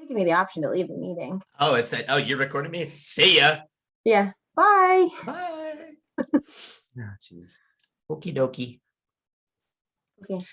giving me the option to leave the meeting. Oh, it said, oh, you're recording me? See ya. Yeah. Bye. Bye. Oh, jeez. Okie dokie. Okay.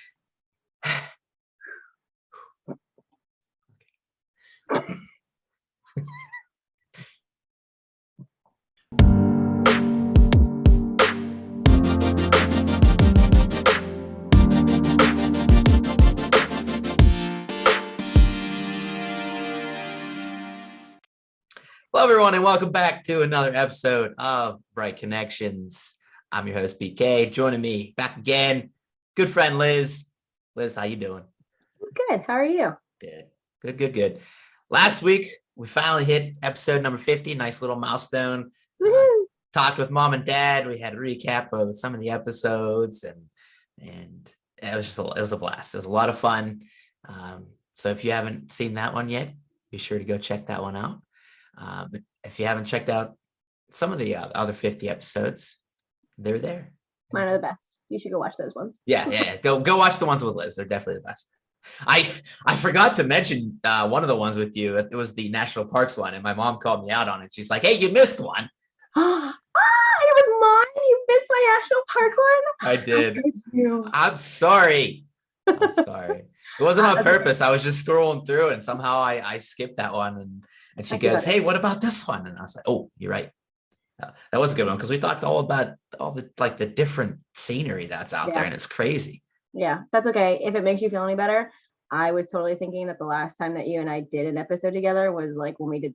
Hello, everyone, and welcome back to another episode of Bright Connections. I'm your host, BK. Joining me back again, good friend Liz. Liz, how you doing? Good. How are you? Good. Last week, we finally hit episode number 50. Nice little milestone. Talked with mom and dad. We had a recap of some of the episodes, and it was a blast. It was a lot of fun. So if you haven't seen that one yet, be sure to go check that one out. But if you haven't checked out some of the other 50 episodes, they're there. Mine are the best. You should go watch those ones. Yeah. Go watch the ones with Liz. They're definitely the best. I forgot to mention one of the ones with you. It was the national parks one, and my mom called me out on it. She's like, "Hey, you missed one." It was mine. You missed my national park one. I did. I'm sorry. It wasn't on purpose. I was just scrolling through, and somehow I skipped that one. And she goes, "Hey, what about this one?" And I was like, "Oh, you're right. That was a good one," because we talked all about all the different scenery that's out there, and it's crazy. Yeah, that's okay. If it makes you feel any better, I was totally thinking that the last time that you and I did an episode together was like when we did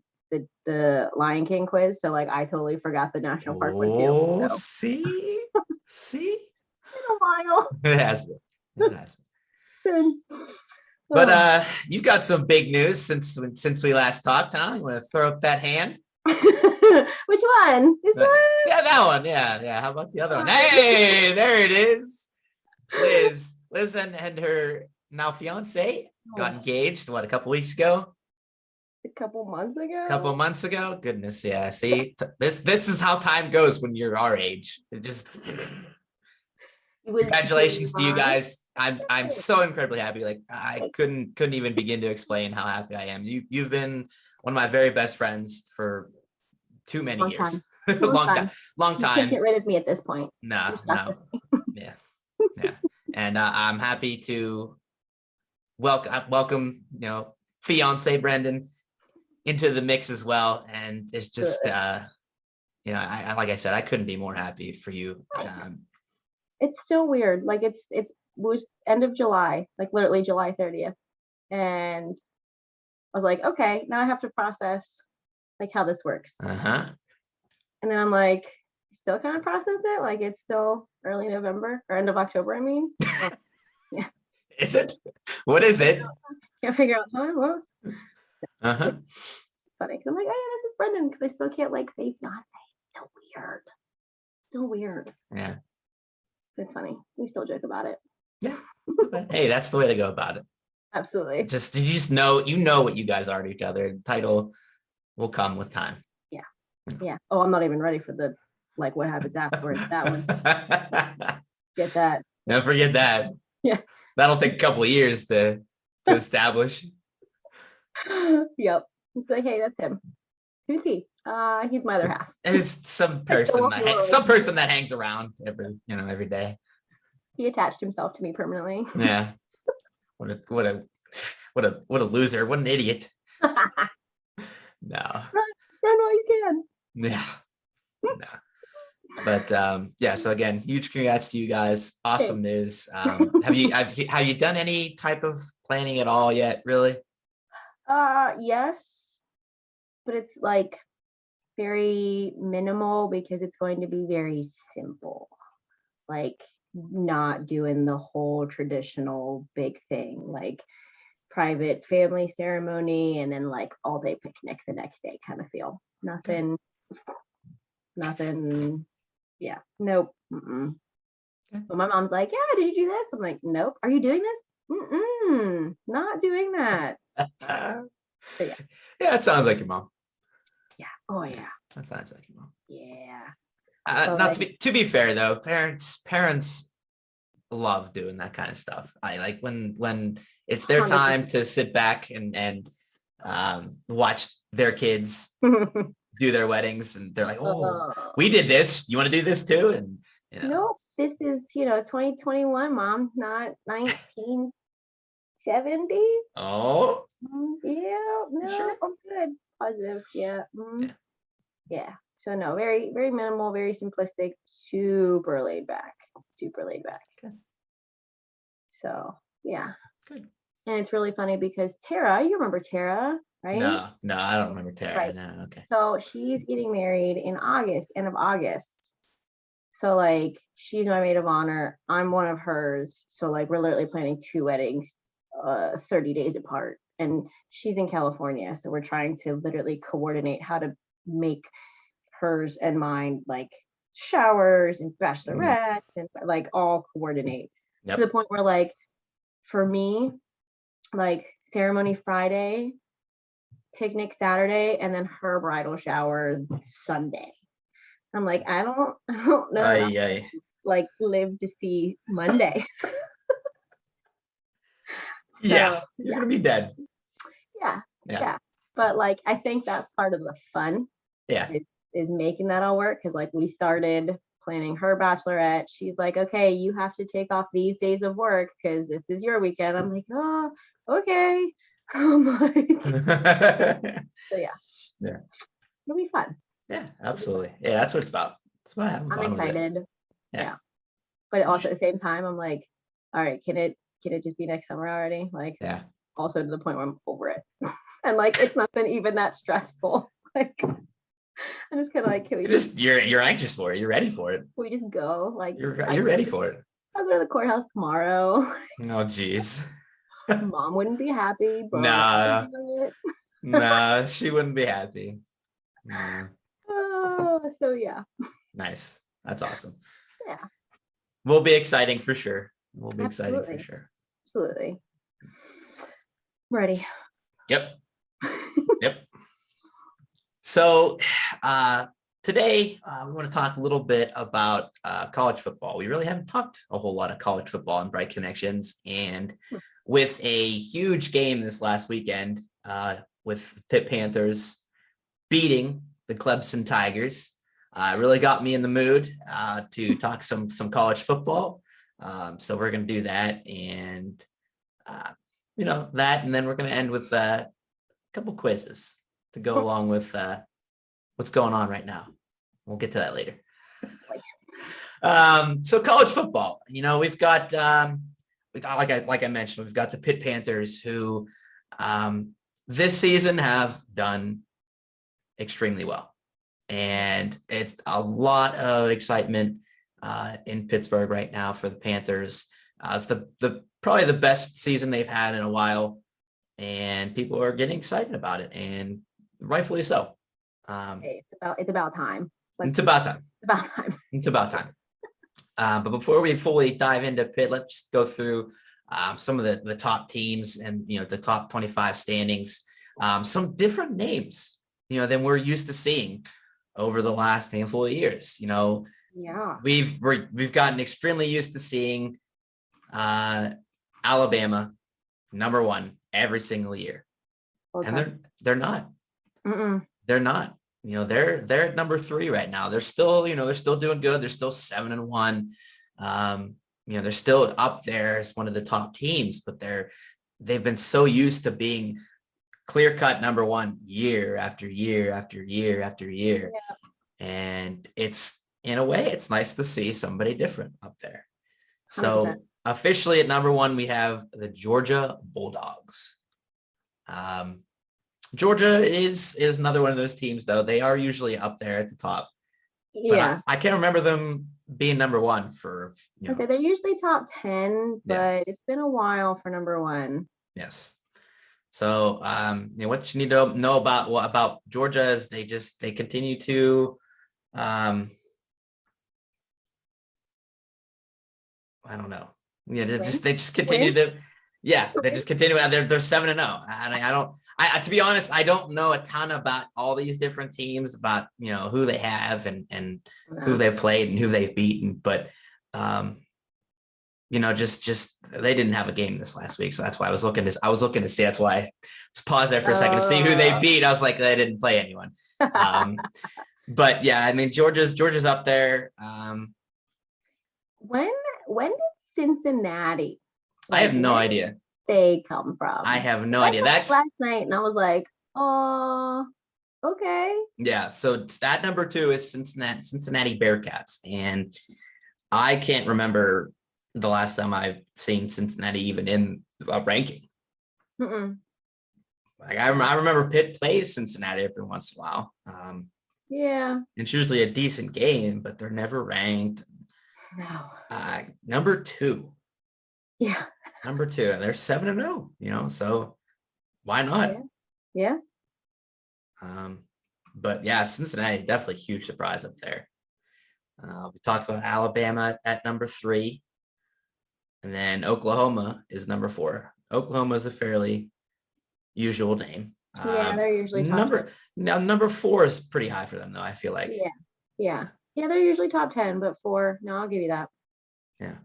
the Lion King quiz. So like I totally forgot the national park one too. Oh, So. see? In a while. It has been. But you've got some big news since we last talked, huh? You want to throw up that hand? Which one? Yeah, that one. Yeah. How about the other one? Hey, there it is. Liz and her now fiance got engaged, a couple weeks ago? A couple months ago? Goodness, yeah. See, this is how time goes when you're our age. It just congratulations to you guys. I'm so incredibly happy. Like I couldn't even begin to explain how happy I am. You've been one of my very best friends for too many years. Long time. You can't get rid of me at this point. No. Yeah. And I'm happy to welcome fiance Brendan into the mix as well. And it's just I like I said, I couldn't be more happy for you. It's still weird. Like it was end of July, like literally July 30th. And I was like, okay, now I have to process like how this works. Uh-huh. And then I'm like, still kind of process it. Like it's still early November or end of October, I mean. Yeah. Is it? What is it? Can't figure out time. What? Uh-huh. Funny. Cause I'm like, oh yeah, this is Brendan. Because I still can't like say not so weird. Yeah. It's funny. We still joke about it. Yeah. Hey, that's the way to go about it. Absolutely. You just know what you guys are to each other. The title will come with time. Yeah. Oh, I'm not even ready for the like what happens afterwards. That one. Get that. Don't forget that. Yeah. That'll take a couple of years to establish. Yep. Just like, hey, that's him. Who's he? He's my other half. It's some person that hangs around every day. He attached himself to me permanently. Yeah. What a loser. What an idiot. No. Run while you can. Yeah. No. But so again, huge congrats to you guys. Awesome news. Have you done any type of planning at all yet, really? Yes. But it's like very minimal because it's going to be very simple. Like not doing the whole traditional big thing, like private family ceremony and then like all day picnic the next day kind of feel. Nothing. Yeah. Nope. Okay. But my mom's like, yeah, did you do this? I'm like, nope. Are you doing this? Not doing that. Yeah, it sounds like your mom. Yeah. Oh yeah. That sounds like your mom. Yeah. So not to be fair though, parents love doing that kind of stuff. I like when it's their 100%. time to sit back and watch their kids do their weddings, and they're like, oh, we did this. You want to do this too? And nope, this is 2021, Mom, not 1970. Oh, Yeah, no, sure. I'm good. Positive, yeah. Yeah. Yeah. So no, very, very minimal, very simplistic, super laid back. Okay. So yeah. Good. And it's really funny because Tara, you remember Tara, right? No, I don't remember Tara. Right. No, okay. So she's getting married in August, end of August. So like she's my maid of honor. I'm one of hers. So like we're literally planning 2 weddings 30 days apart. And she's in California. So we're trying to literally coordinate how to make hers and mine like showers and bachelorettes and like all coordinate to the point where like for me, like ceremony Friday, picnic Saturday, and then her bridal shower Sunday. I'm like, I don't know. Like live to see Monday. You're gonna be dead. Yeah. But like I think that's part of the fun. Is making that all work, because like we started planning her bachelorette. She's like, okay, you have to take off these days of work because this is your weekend. I'm like, oh, okay. I'm like, so yeah, it'll be fun. Yeah, absolutely. Yeah, that's what it's about. It's about having fun. I'm excited. With it. Yeah. But also at the same time, I'm like, all right, can it just be next summer already? Like, also to the point where I'm over it. And like it's not been even that stressful. Like I'm just kind of like, can we you're anxious for it. You're ready for it. Can we just go? Like you're ready for it. I'll go to the courthouse tomorrow. Oh geez. Mom wouldn't be happy, but nah, she wouldn't be happy. Nah. So yeah. Nice. That's awesome. Yeah. Will be exciting for sure. Absolutely. Ready. Yep. So today we want to talk a little bit about college football. We really haven't talked a whole lot of college football in Bright Connections, and with a huge game this last weekend with Pitt Panthers beating the Clemson Tigers, really got me in the mood to talk some college football. So we're going to do that, and that, and then we're going to end with a couple quizzes to go along with what's going on right now. We'll get to that later. So college football, we've got like I mentioned, we've got the Pitt Panthers who this season have done extremely well, and it's a lot of excitement in Pittsburgh right now for the Panthers. It's the probably the best season they've had in a while, and people are getting excited about it, and rightfully so. It's about time. It's about time. But before we fully dive into Pitt, let's just go through some of the top teams and the top 25 standings. Some different names than we're used to seeing over the last handful of years. We've gotten extremely used to seeing Alabama number 1 every single year, and they're not. They're not. They're at number 3 right now. They're still doing good. They're still 7-1. They're still up there as one of the top teams, but they've been so used to being clear-cut number 1 year after year after year after year. And it's, in a way, it's nice to see somebody different up there. So 100%. Officially at number 1, we have the Georgia Bulldogs. Georgia is another one of those teams, though. They are usually up there at the top. Yeah. I can't remember them being number 1 for, Okay, they're usually top 10, but it's been a while for number 1. Yes. So, what you need to know about Georgia is they continue to, I don't know. They just continue to, they just continue. They're 7-0, and I to be honest, I don't know a ton about all these different teams, about who they have and who they've played and who they've beaten, but just they didn't have a game this last week, so that's why I was looking to see. That's why I was paused there for a second to see who they beat. I was like, they didn't play anyone. But yeah, I mean, Georgia's up there. When did Cincinnati? I have no where idea. did they come from? I have no I idea. saw it That's last night, and I was like, oh, okay. yeah. So at number 2 is Cincinnati Bearcats, and I can't remember the last time I've seen Cincinnati even in a ranking. Mm-mm. Like I remember Pitt plays Cincinnati every once in a while. Yeah. It's usually a decent game, but they're never ranked. No. Number 2. Yeah. Number 2, and they're 7-0. So why not? Yeah. But yeah, Cincinnati definitely huge surprise up there. We talked about Alabama at number 3, and then Oklahoma is number 4. Oklahoma is a fairly usual name. Yeah, they're usually number 4 is pretty high for them, though. I feel like. Yeah. They're usually top 10, but 4. No, I'll give you that. Yeah.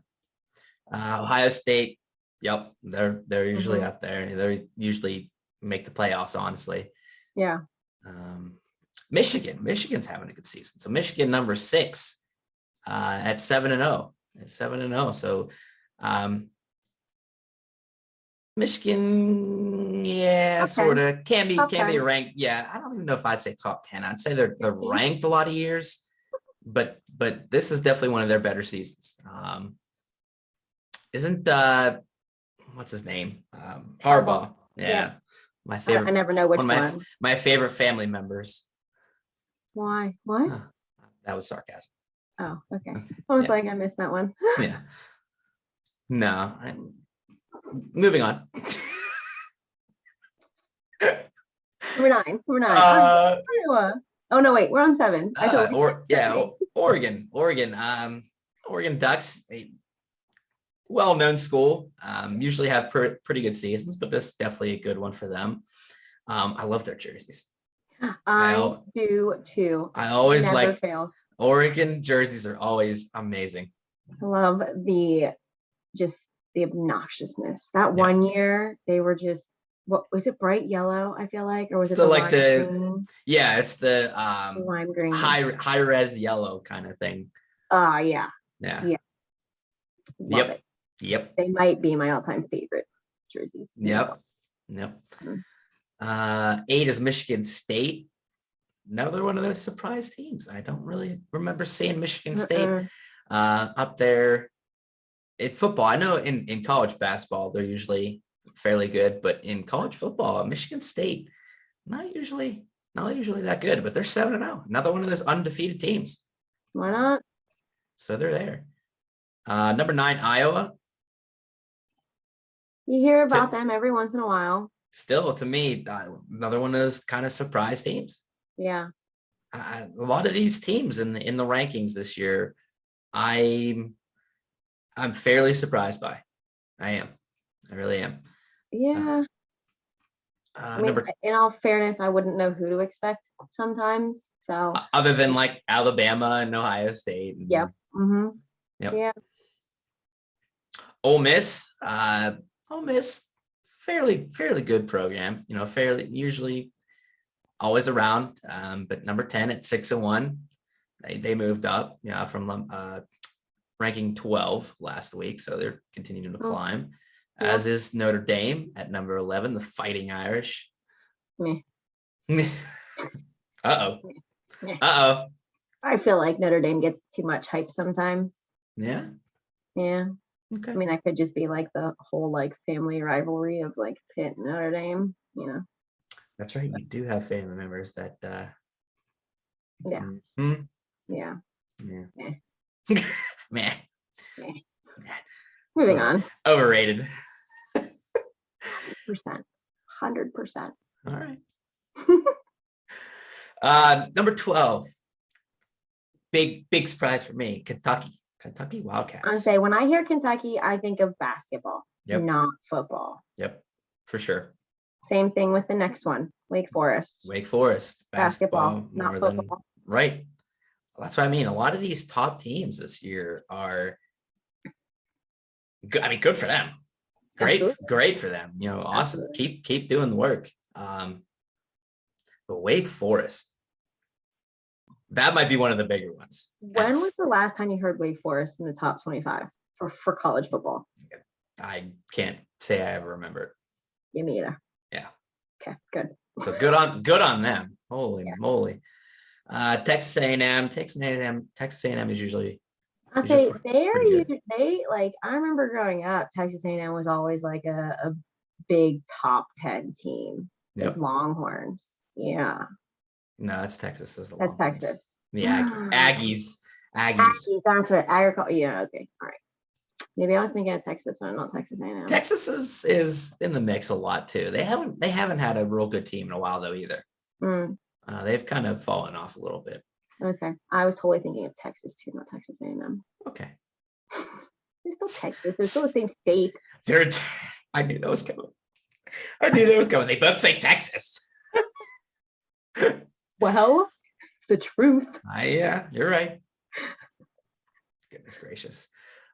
Ohio State. Yep, they're usually up there. They usually make the playoffs. Honestly. Yeah. Michigan's having a good season. So Michigan number 6 at 7-0. At 7-0. So Michigan, yeah, okay. Sort of can be ranked. Yeah, I don't even know if I'd say top 10. I'd say they're ranked a lot of years, but this is definitely one of their better seasons. Isn't what's his name? Harbaugh. Yeah. My favorite. I never know which one. My favorite family members. Why? What? That was sarcasm. Oh, okay. I was like, I missed that one. Yeah. No. Moving on. Number 9. Oh no, wait, we're on 7. Oregon. Oregon Ducks. Well-known school. Usually have pretty good seasons, but this is definitely a good one for them. I love their jerseys. I do too. I always like fails. Oregon jerseys are always amazing. I love the obnoxiousness. That one year they were just, what was it, bright yellow, I feel like, or was it lime green? Yeah, it's the lime green, high res yellow kind of thing. Yeah. Love it. Yep. They might be my all-time favorite jerseys. Yep. 8 is Michigan State. Another one of those surprise teams. I don't really remember seeing Michigan State up there. In football, I know in college basketball, they're usually fairly good, but in college football, Michigan State, not usually that good, but they're 7-0. Another one of those undefeated teams. Why not? So they're there. Number 9, Iowa. You hear about them every once in a while. Still, to me, another one of those kind of surprise teams. Yeah. A lot of these teams in the rankings this year, I'm fairly surprised by. I really am. Yeah. In all fairness, I wouldn't know who to expect sometimes. So other than like Alabama and Ohio State. Yep. Mm-hmm. Yep. Yeah. Ole Miss, fairly good program. Fairly usually always around. But number 10 at 6-1, they moved up. From ranking 12 last week, so they're continuing to climb. Yeah. As is Notre Dame at number 11, the Fighting Irish. Uh-oh. I feel like Notre Dame gets too much hype sometimes. Yeah. Okay. I mean, that could just be like the whole like family rivalry of like Pitt and Notre Dame. That's right. You do have family members that. Yeah. Mm-hmm. Yeah. Meh. Moving on. Overrated. 100%. All right. Number 12. Big surprise for me. Kentucky Wildcats. I say when I hear Kentucky, I think of basketball, not football. Yep, for sure. Same thing with the next one, Wake Forest. Basketball, not football. Right. Well, that's what I mean. A lot of these top teams this year are Good for them. Absolutely. Great for them. Awesome. Absolutely. Keep doing the work. But Wake Forest, that might be one of the bigger ones. When was the last time you heard Wake Forest in the top 25 for college football? I can't say I ever remember it. Yeah, me either. Yeah. Okay, good. So good on them. Holy moly. Texas A&M is usually. I say pretty good. I remember growing up, Texas A&M was always like a big top 10 team. Those Yep. Longhorns. Yeah. No, that's Texas. That's Texas. The Aggies. Aggies, that's right. Agriculture. Yeah, okay. All right. Maybe I was thinking of Texas, but not Texas A&M. Texas is in the mix a lot too. They haven't had a real good team in a while though either. They've kind of fallen off a little bit. Okay, I was totally thinking of Texas too, not Texas A&M. Okay, it's still Texas. It's still the same state. I knew that was coming. They both say Texas. Well, it's the truth. Yeah, you're right. Goodness gracious.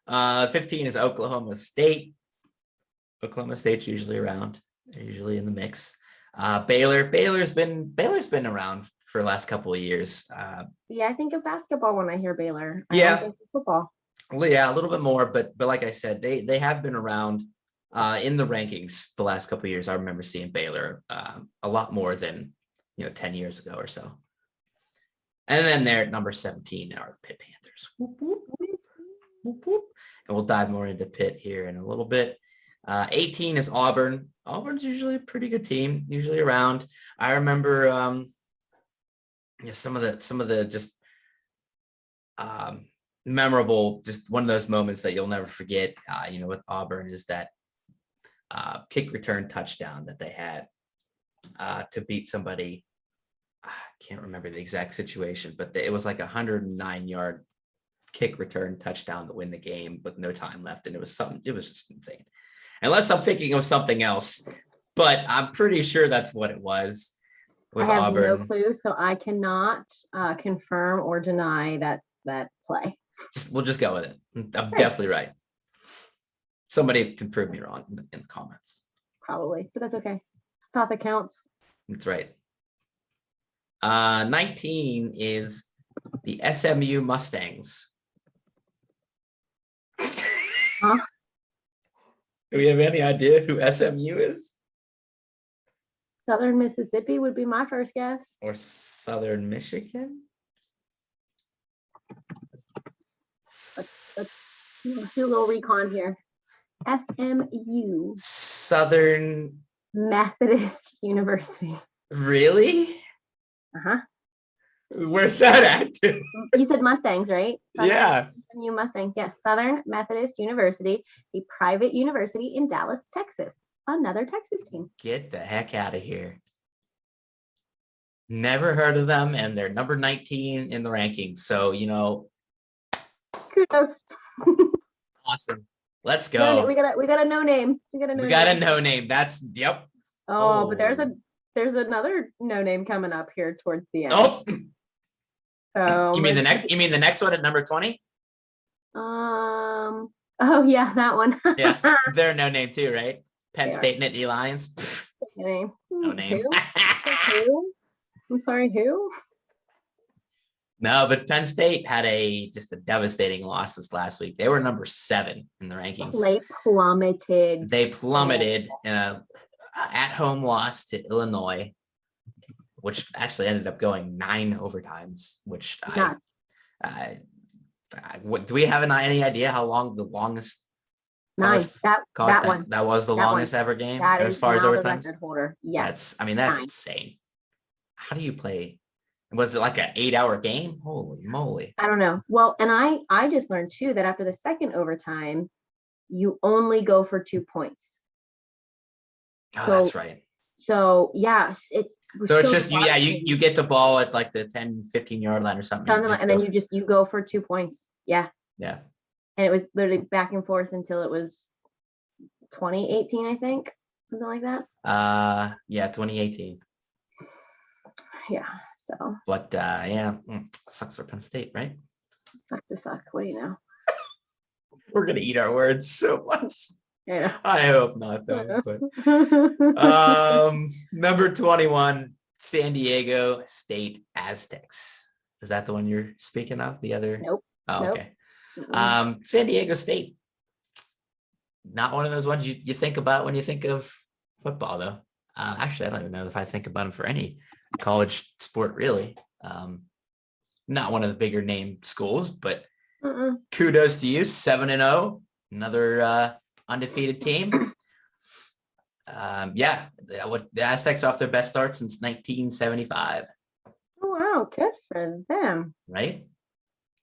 15 is Oklahoma State. Oklahoma State's usually around. They're usually in the mix. Baylor's been around for the last couple of years. Yeah, I think of basketball when I hear Baylor. I don't think of football. Well, yeah, a little bit more, but like I said, they have been around in the rankings the last couple of years. I remember seeing Baylor a lot more than 10 years ago or so. And then they're at number 17 are the Pitt Panthers. Whoop, whoop, whoop, whoop, whoop. And we'll dive more into Pitt here in a little bit. 18 is Auburn. Auburn's usually a pretty good team, usually around. I remember some of the just memorable, just one of those moments that you'll never forget, with Auburn is that kick return touchdown that they had to beat somebody. I can't remember the exact situation, but it was like a 109-yard kick return touchdown to win the game with no time left. And it was just insane. Unless I'm thinking of something else, but I'm pretty sure that's what it was with I have Auburn. No clue, so I cannot confirm or deny that play. We'll just go with it. I'm definitely right. Somebody can prove me wrong in the comments. Probably, but that's okay. Thought that counts. That's right. 19 is the SMU Mustangs. Huh? Do we have any idea who SMU is? Southern Mississippi would be my first guess. Or Southern Michigan? Let's do a little recon here. SMU. Southern Methodist University. Really? Uh-huh. Where's that at? You said Mustangs, right? Yeah. SMU Mustangs. Yes. Southern Methodist University, a private university in Dallas, Texas. Another Texas team. Get the heck out of here. Never heard of them, and they're number 19 in the rankings. So, kudos. Awesome. Let's go. We got a no name. We got a no name. That's yep. Oh, but there's another no name coming up here towards the end. Oh. So you mean the next one at number 20? Oh yeah, that one. Yeah, they're no name too, right? Penn State Nittany Lions. No name. Who? I'm sorry, who? No, but Penn State had just a devastating loss this last week. They were number 7 in the rankings. They plummeted. At-home loss to Illinois, which actually ended up going 9 overtimes. Which do we have any idea how long the longest? 9. That was the longest ever game as far as overtimes. Yes. That's 9. Insane. How do you play? Was it like an 8-hour game? Holy moly. I don't know. Well, and I just learned too that after the second overtime, you only go for 2 points. Oh, that's right. So yes, it's just you get the ball at like the 10-15 yard line or something. And then you go for 2 points. Yeah. Yeah. And it was literally back and forth until it was 2018, I think. Something like that. Yeah, 2018. Yeah. So. But sucks for Penn State, right? Suck to suck. What do you know? We're gonna eat our words so much. Yeah. I hope not, though. But number 21, San Diego State Aztecs. Is that the one you're speaking of? The other? Nope. Oh, Nope. okay. San Diego State. Not one of those ones you think about when you think of football, though. Actually, I don't even know if I think about them for any college sport, really. Not one of the bigger name schools, but kudos to you, 7-0, another undefeated team. Yeah, the Aztecs are off their best start since 1975. Oh, wow, good for them. Right?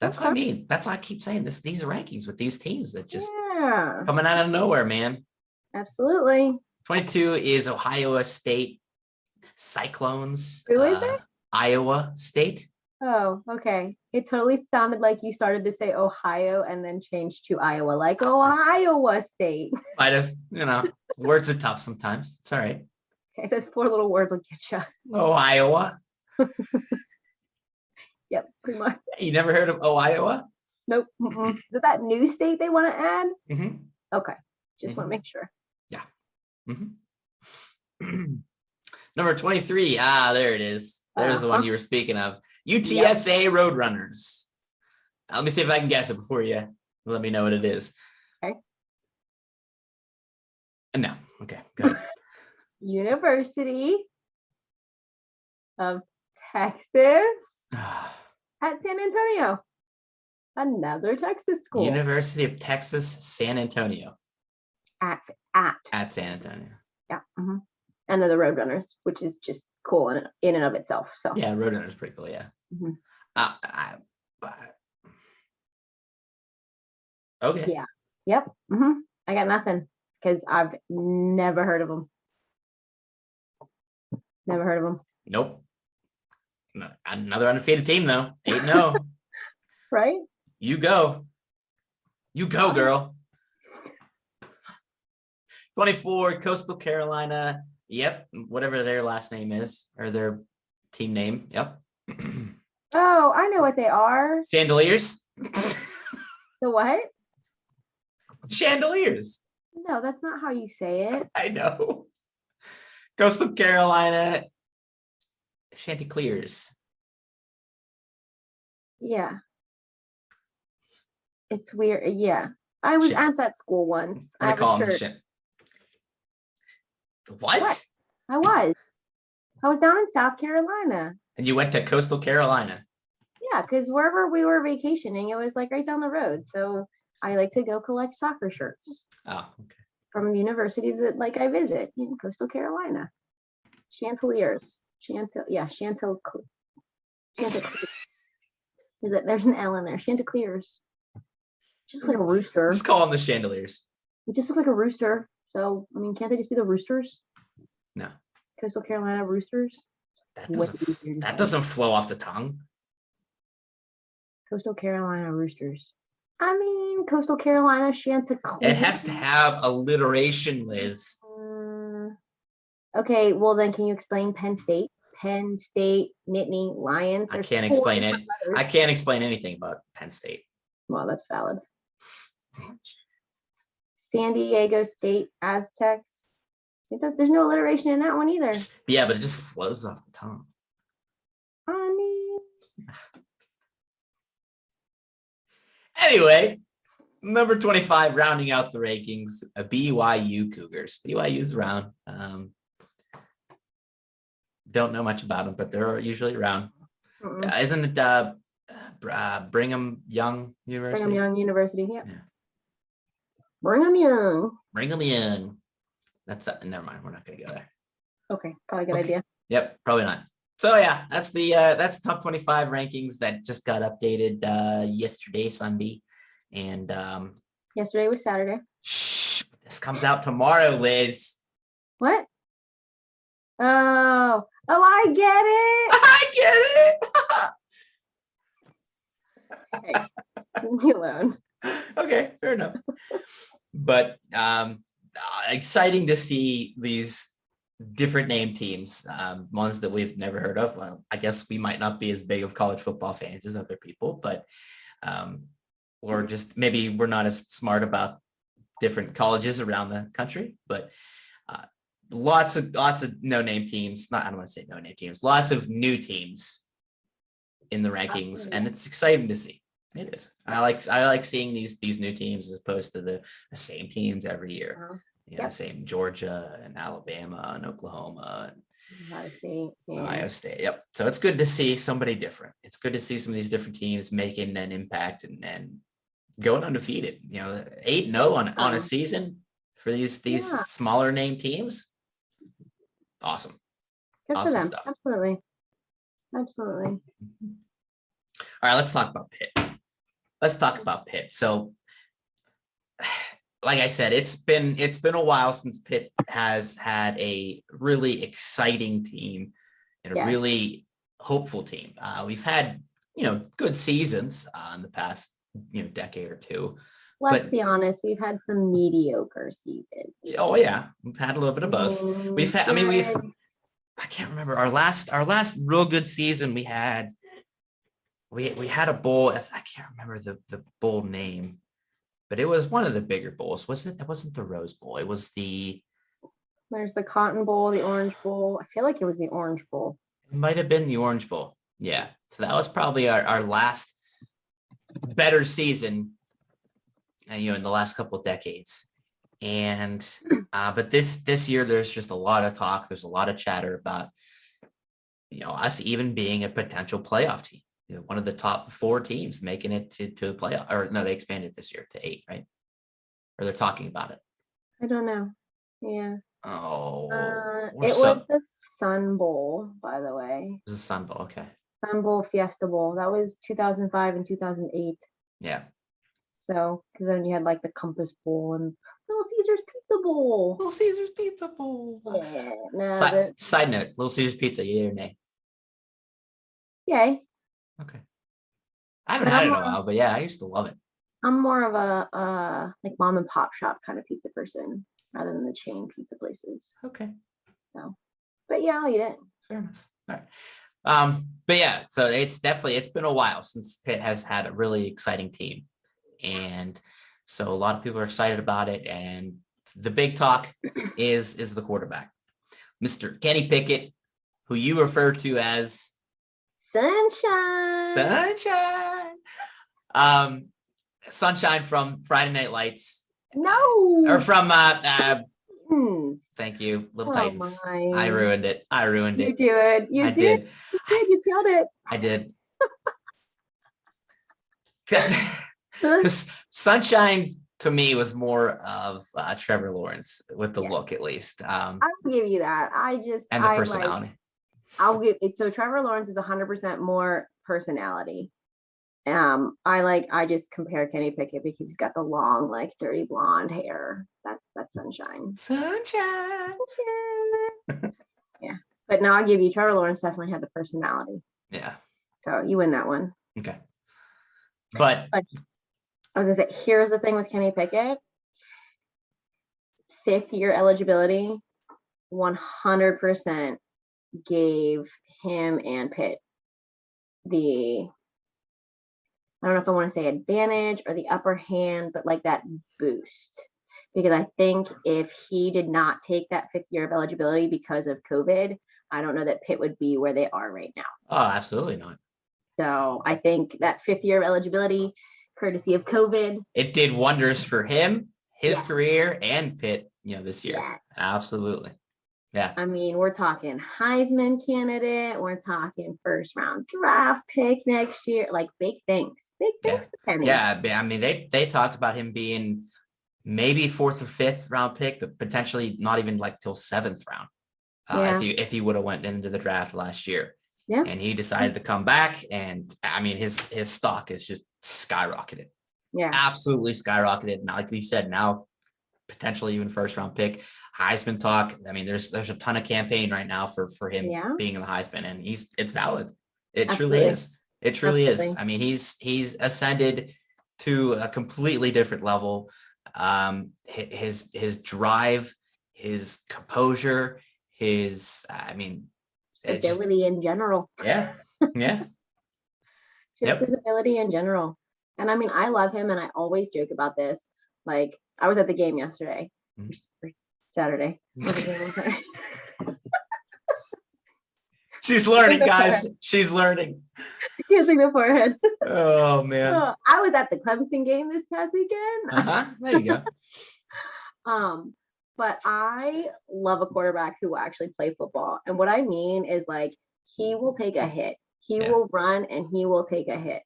That's what I mean. That's why I keep saying this. These rankings with these teams that just coming out of nowhere, man. Absolutely. 22 is Ohio State Cyclones. Who is it? Iowa State. Oh, okay. It totally sounded like you started to say Ohio and then changed to Iowa, like Iowa State. Might have, words are tough sometimes. It's all right. Okay, those 4 little words will get you. Oh, Iowa. Yep, pretty much. You never heard of Iowa? Nope. Is it that new state they want to add? Mm-hmm. Okay, just want to make sure. Yeah. Mm-hmm. Number 23. There it is. There's the one you were speaking of. UTSA Roadrunners. Let me see if I can guess it before you let me know what it is. Okay. No. Okay, go ahead. University of Texas at San Antonio. Another Texas school. University of Texas, San Antonio. At San Antonio. Yeah. Mm-hmm. And then the Roadrunners, which is just cool in and of itself. So yeah, Roadrunners pretty cool. Yeah. Mm-hmm. Okay. Yeah. Yep. Mm-hmm. I got nothing because I've never heard of them. Never heard of them. Nope. Another undefeated team though. 8-0. Right? You go, girl. 24, Coastal Carolina. Yep, whatever their last name is or their team name. Yep. Oh, I know what they are. Chandeliers. The what? Chandeliers. No, that's not how you say it. I know. Coastal Carolina. Chanticleers. Yeah. It's weird. Yeah. I was at that school once. I'm gonna call them shit. What? I was down in South Carolina. And you went to Coastal Carolina? Yeah, because wherever we were vacationing, it was like right down the road. So I like to go collect soccer shirts. Oh, okay. From universities that I visit in Coastal Carolina. Chanticleers. Chanticleers. There's an L in there. Chanticleers. Just like a rooster. Just call them the chandeliers. It just looks like a rooster. So, can't they just be the Roosters? No. Coastal Carolina Roosters? That doesn't flow off the tongue. Coastal Carolina Roosters. Coastal Carolina Chanticleer. It has to have alliteration, Liz. Okay, well then can you explain Penn State? Penn State, Nittany Lions. I can't explain it. I can't explain anything about Penn State. Well, that's valid. San Diego State Aztecs. There's no alliteration in that one either. Yeah, but it just flows off the tongue. Anyway, number 25, rounding out the rankings, BYU Cougars. BYU's around. Don't know much about them, but they're usually around. Isn't it Brigham Young University? Brigham Young University, yeah. Brigham Young. That's never mind. We're not going to go there. Okay, probably a good idea. Yep, probably not. So yeah, that's the top 25 rankings that just got updated yesterday, Sunday, and yesterday was Saturday. Shh, this comes out tomorrow, Liz. What? Oh, I get it. Hey, leave me alone. Okay, fair enough. But exciting to see these different name teams, ones that we've never heard of. Well, I guess we might not be as big of college football fans as other people, but or just maybe we're not as smart about different colleges around the country, but lots of no-name teams. I don't want to say no-name teams. Lots of new teams in the rankings, and it's exciting to see. It is. I like seeing these new teams as opposed to the same teams every year. The same Georgia and Alabama and Oklahoma and Ohio State. Yep. So it's good to see somebody different. It's good to see some of these different teams making an impact and going undefeated. 8-0 on a season for these smaller name teams. Awesome. Good awesome for them. Stuff. Absolutely. All right, let's talk about Pitt. So, like I said, it's been a while since Pitt has had a really exciting team and a really hopeful team. We've had good seasons in the past decade or two. Let's be honest, we've had some mediocre seasons. Oh yeah, we've had a little bit of both. I can't remember our last real good season. We had a bowl. I can't remember the bowl name, but it was one of the bigger bowls. It wasn't the Rose Bowl. It was there's the Cotton Bowl, the Orange Bowl. I feel like it was the Orange Bowl. It might have been the Orange Bowl. Yeah. So that was probably our last better season, in the last couple of decades. And but this year there's just a lot of talk. There's a lot of chatter about us even being a potential playoff team. One of the top 4 teams making it to the playoff. Or no, they expanded this year to 8, right? Or they're talking about it. I don't know. Yeah. Oh, it was the Sun Bowl, by the way. It was the Sun Bowl. Okay. Sun Bowl, Fiesta Bowl. That was 2005 and 2008. Yeah. So, because then you had like the Compass Bowl and Little Caesars Pizza Bowl. Little Caesars Pizza Bowl. Yeah. No. Side note: Little Caesars Pizza, yay or nay? Yay. Okay. I haven't had it in a while, but yeah, I used to love it. I'm more of a like mom and pop shop kind of pizza person rather than the chain pizza places. Okay. So, but yeah, I'll eat it. Fair enough. All right. But yeah, so it's been a while since Pitt has had a really exciting team. And so a lot of people are excited about it. And the big talk is the quarterback, Mr. Kenny Pickett, who you refer to as Sunshine. Sunshine from Friday Night Lights. No. Or from thank you, Little Titans. My. I ruined it. You did. You did. You killed it. I did. Because Sunshine to me was more of Trevor Lawrence with the look, at least. I'll give you that. And the personality. I'll give it. So Trevor Lawrence is 100% more personality. I just compare Kenny Pickett because he's got the long, like dirty blonde hair. That's Sunshine. Sunshine. Yeah. But now I'll give you Trevor Lawrence definitely had the personality. Yeah. So you win that one. Okay. But I was gonna say, here's the thing with Kenny Pickett. 5th year eligibility, 100% gave him and Pitt I don't know if I want to say advantage or the upper hand, but like that boost. Because I think if he did not take that 5th year of eligibility because of COVID, I don't know that Pitt would be where they are right now. Oh, absolutely not. So I think that 5th year of eligibility, courtesy of COVID, it did wonders for him, his career, and Pitt, this year. Yes. Absolutely. Yeah. I mean, we're talking Heisman candidate. We're talking 1st round draft pick next year. Like big things. Big things for Penny. Yeah. I mean, they talked about him being maybe 4th or 5th round pick, but potentially not even like till 7th round. If he would have went into the draft last year. Yeah. And he decided to come back, and I mean his stock is just skyrocketed. Yeah. Absolutely skyrocketed. Now, like you said, now potentially even 1st round pick. Heisman talk. I mean, there's a ton of campaign right now for him being in the Heisman, and it's valid. It truly is. It truly is. I mean, he's ascended to a completely different level. His drive, his composure, his ability in general. Yeah. Yeah. His ability in general. And I mean, I love him, and I always joke about this. Like, I was at the game yesterday, or Saturday. I was at the game on Saturday. She's learning, guys. She's learning. Kissing the forehead. Oh man. I was at the Clemson game this past weekend. There you go. But I love a quarterback who will actually play football. And what I mean is, like, he will take a hit. He will run and he will take a hit.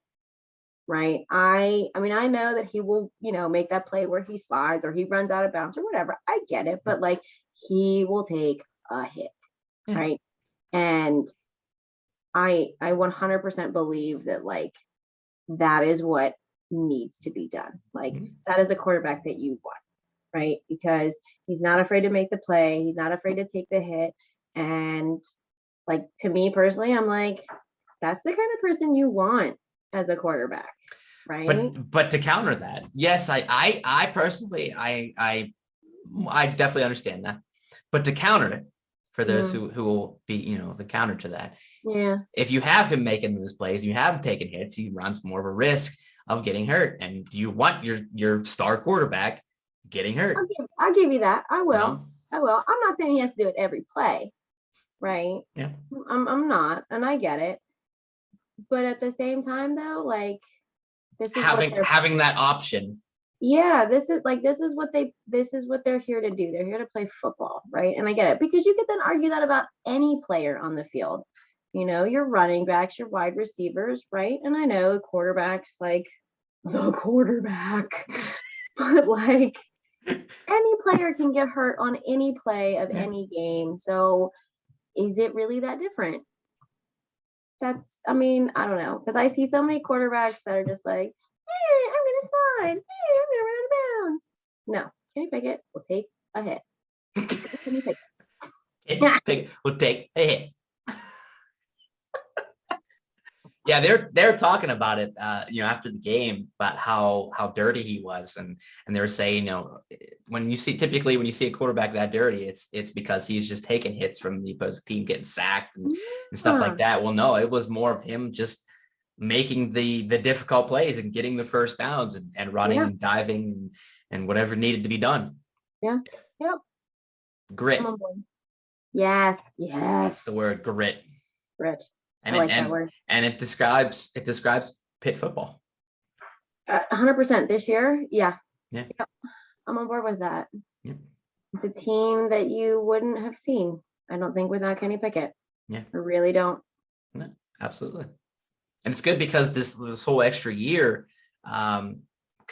Right. I mean, I know that he will, make that play where he slides or he runs out of bounds or whatever. I get it. But like, he will take a hit. Yeah. Right. And I 100% believe that, like, that is what needs to be done. Like, that is a quarterback that you want, right? Because he's not afraid to make the play. He's not afraid to take the hit. And, like, to me personally, I'm like, that's the kind of person you want as a quarterback, right? But to counter that, yes, I personally, I definitely understand that. But to counter it, for those who will be, the counter to that. Yeah. If you have him making those plays, you have him taking hits, he runs more of a risk of getting hurt. And you want your star quarterback getting hurt. I'll give you that. I will. I will. I'm not saying he has to do it every play, right? Yeah. I'm not, and I get it. But at the same time, though, like, this is having that option. Yeah, this is what they're here to do. They're here to play football, right? And I get it, because you could then argue that about any player on the field. Your running backs, your wide receivers, right? And I know quarterbacks, like the quarterback, but like any player can get hurt on any play of any game. So is it really that different? I don't know, because I see so many quarterbacks that are just like, hey, I'm gonna slide, hey, I'm gonna run out of bounds. No, Kenny Pickett will take a hit. Kenny Pickett. Will take a hit. Yeah, they're talking about it, after the game, about how dirty he was, and they were saying, when you see a quarterback that dirty, it's because he's just taking hits from the opposing team, getting sacked and stuff like that. Well, no, it was more of him just making the difficult plays and getting the first downs and running and diving and whatever needed to be done. Yeah. Yep. Grit. Yes. That's the word, grit. Grit. And I like that word. And it describes Pitt football. 100% this year. Yeah. Yeah. Yep. I'm on board with that. Yep. It's a team that you wouldn't have seen, I don't think, without Kenny Pickett. Yeah. I really don't. No, absolutely. And it's good because this whole extra year kind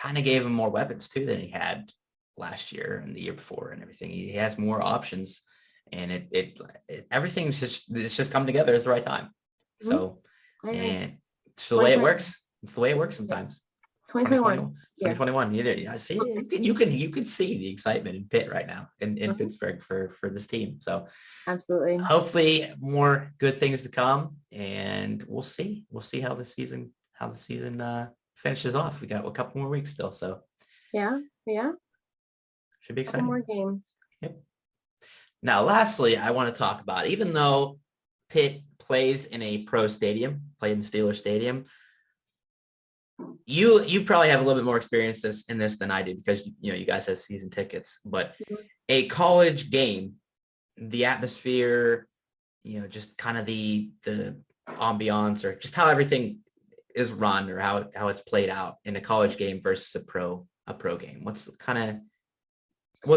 of gave him more weapons too than he had last year and the year before and everything. He has more options, and it everything's just come together at the right time. So, and it's the way it works. It's the way it works sometimes. 2021. Yeah, see, you can see the excitement in Pitt right now in Pittsburgh for this team. So absolutely. Hopefully more good things to come, and we'll see how the season finishes off. We got a couple more weeks still. So yeah. Should be exciting. More games. Yep. Now, lastly, I want to talk about, even though Pitt plays in a pro stadium, played in Steeler Stadium, you probably have a little bit more experience in this than I do, because you guys have season tickets. But a college game, the atmosphere, just kind of the ambiance, or just how everything is run, or how it's played out in a college game versus a pro game. What's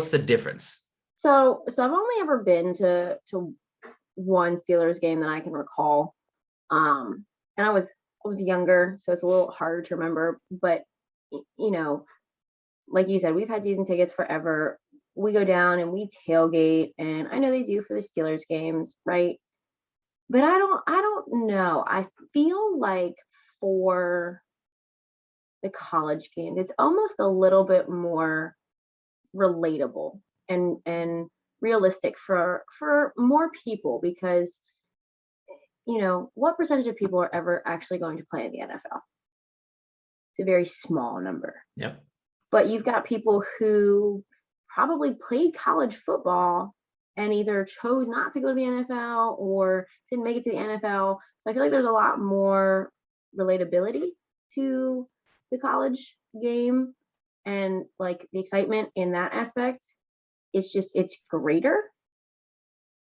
the difference? So I've only ever been to one Steelers game that I can recall. And I was younger, so it's a little harder to remember. But like you said, we've had season tickets forever. We go down and we tailgate, and I know they do for the Steelers games, right? But I don't know. I feel like for the college game, it's almost a little bit more relatable and realistic for more people, because what percentage of people are ever actually going to play in the NFL? It's a very small number. Yep. But you've got people who probably played college football and either chose not to go to the NFL or didn't make it to the NFL. So I feel like there's a lot more relatability to the college game and like the excitement in that aspect, it's greater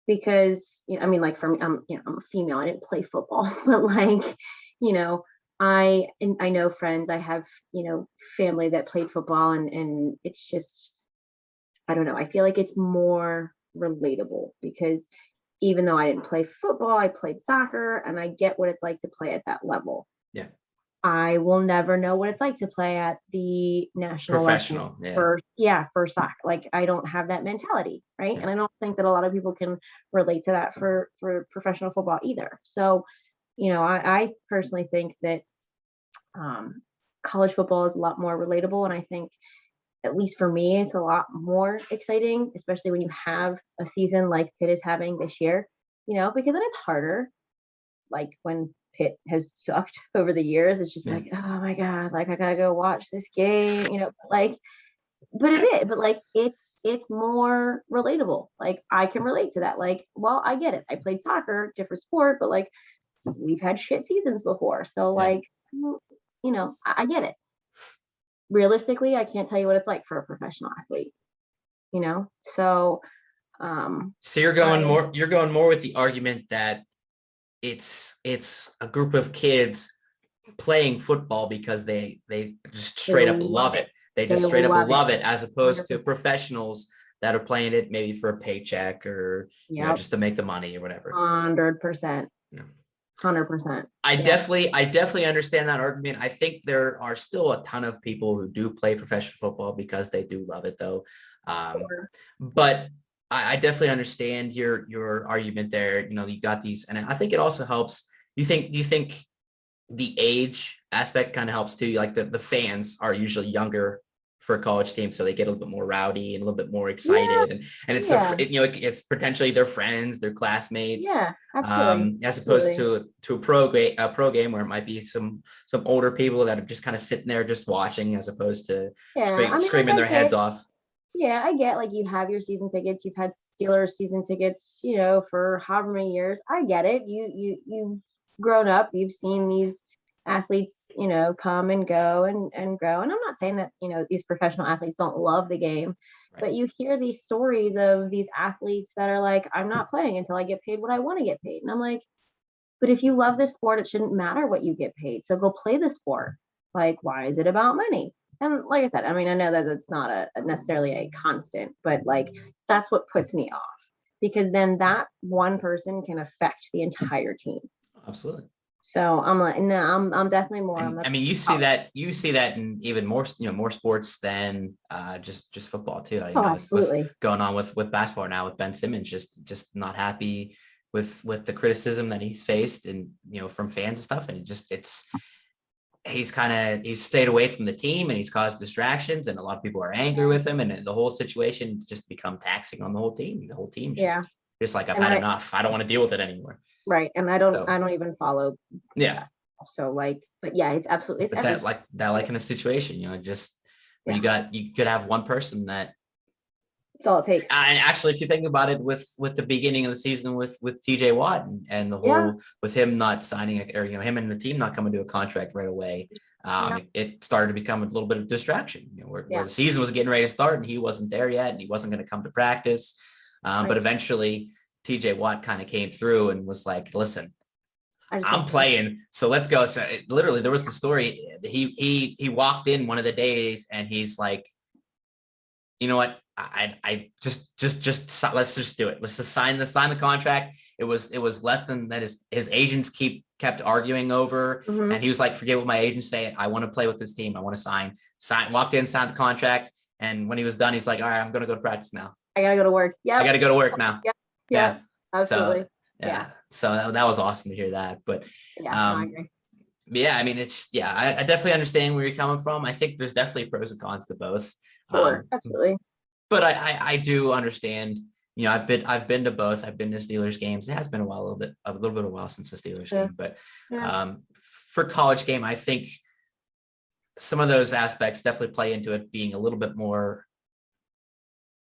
because I mean, like for me, I'm a female. I didn't play football, but like, you know, I know friends. I have family that played football, and it's just I don't know. I feel like it's more relatable because even though I didn't play football, I played soccer, and I get what it's like to play at that level. Yeah. I will never know what it's like to play at the national level Professional. Yeah. for soccer. Like I don't have that mentality, right? Yeah. And I don't think that a lot of people can relate to that for professional football either. So, I personally think that college football is a lot more relatable, and I think at least for me, it's a lot more exciting, especially when you have a season like Pitt is having this year. Because then it's harder. Like when Pitt has sucked over the years, it's just Yeah. like, oh my god, like I gotta go watch this game, but it is, but like it's more relatable. Like I can relate to that. Like, well, I get it. I played soccer, different sport, but like we've had shit seasons before, so Yeah. like, I get it. Realistically, I can't tell you what it's like for a professional athlete. So So you're going more with the argument that it's a group of kids playing football because they just they straight up love love it. it. They They just straight up love it. love it, as opposed to 100%. professionals that are playing it maybe for a paycheck or Yep. just to make the money or whatever. 100%. Yeah. 100%. I Yeah. definitely understand that argument. I think there are still a ton of people who do play professional football because they do love it, though. Sure. But I definitely understand your argument there. You got these, and I think it also helps. You think the age aspect kind of helps too. Like the fans are usually younger for a college team, so they get a little bit more rowdy and a little bit more excited, and it's Yeah. it's potentially their friends, their classmates, Yeah, absolutely. as opposed to a pro game where it might be some older people that are just kind of sitting there just watching, as opposed to Yeah, I mean, like screaming their heads off. yeah, I get like you have your season tickets, you've had Steelers season tickets, for however many years. I get it. You've grown up, you've seen these athletes, come and go and grow. And I'm not saying that, these professional athletes don't love the game, Right. but you hear these stories of these athletes that are like, I'm not playing until I get paid what I want to get paid. And I'm like, but if you love this sport, it shouldn't matter what you get paid. So go play the sport. Like, why is it about money? And like I said, I mean, I know that it's not necessarily a constant, but like that's what puts me off because then that one person can affect the entire team. Absolutely. So I'm like, no, I'm definitely more. And I mean, you see that in even more, more sports than just football too. Absolutely. With going on with basketball now with Ben Simmons, just not happy with the criticism that he's faced and from fans and stuff, and he's stayed away from the team and he's caused distractions, and a lot of people are angry with him, and the whole situation's just become taxing on the whole team. The whole team just like, I've had enough. I don't want to deal with it anymore. Right. And I don't even follow. Yeah. So like, but yeah, it's absolutely, it's that in a situation, where you could have one person that. That's all it takes. And actually, if you think about it, with the beginning of the season with TJ Watt and the whole with him not signing, or him and the team not coming to a contract right away, it started to become a little bit of distraction. Where the season was getting ready to start and he wasn't there yet, and he wasn't going to come to practice. But eventually, TJ Watt kind of came through and was like, "Listen, I'm playing, so let's go." So literally, there was the story. He walked in one of the days and he's like, "You know what? I just let's just do it. Let's just sign the contract." It was less than that. His agents kept arguing over, and he was like, "Forget what my agents say. I want to play with this team. I want to sign." Walked in, signed the contract, and when he was done, he's like, "All right, I'm gonna go to practice now. I gotta go to work. Yeah, I gotta go to work now." Yeah. Absolutely. So that was awesome to hear that. But I agree. Yeah, I mean, I definitely understand where you're coming from. I think there's definitely pros and cons to both. Sure, absolutely. But I do understand. I've been to both. I've been to Steelers games. It has been a little bit of a while since the Steelers game. But for college game, I think some of those aspects definitely play into it being a little bit more.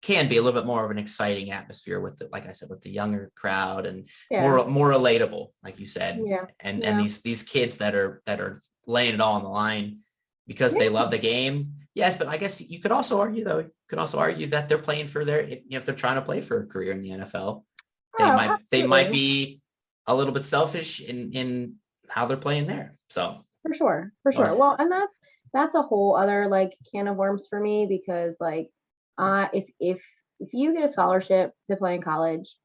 Can be a little bit more of an exciting atmosphere with like I said, with the younger crowd and more relatable, like you said. And these kids that are laying it all on the line. because Yeah. they love the game. Yes, but I guess you could also argue that they're playing for if they're trying to play for a career in the NFL, they Oh, might absolutely. be a little bit selfish in how they're playing there. So For sure. For sure. most, Well, and that's a whole other like can of worms for me because like if you get a scholarship to play in college,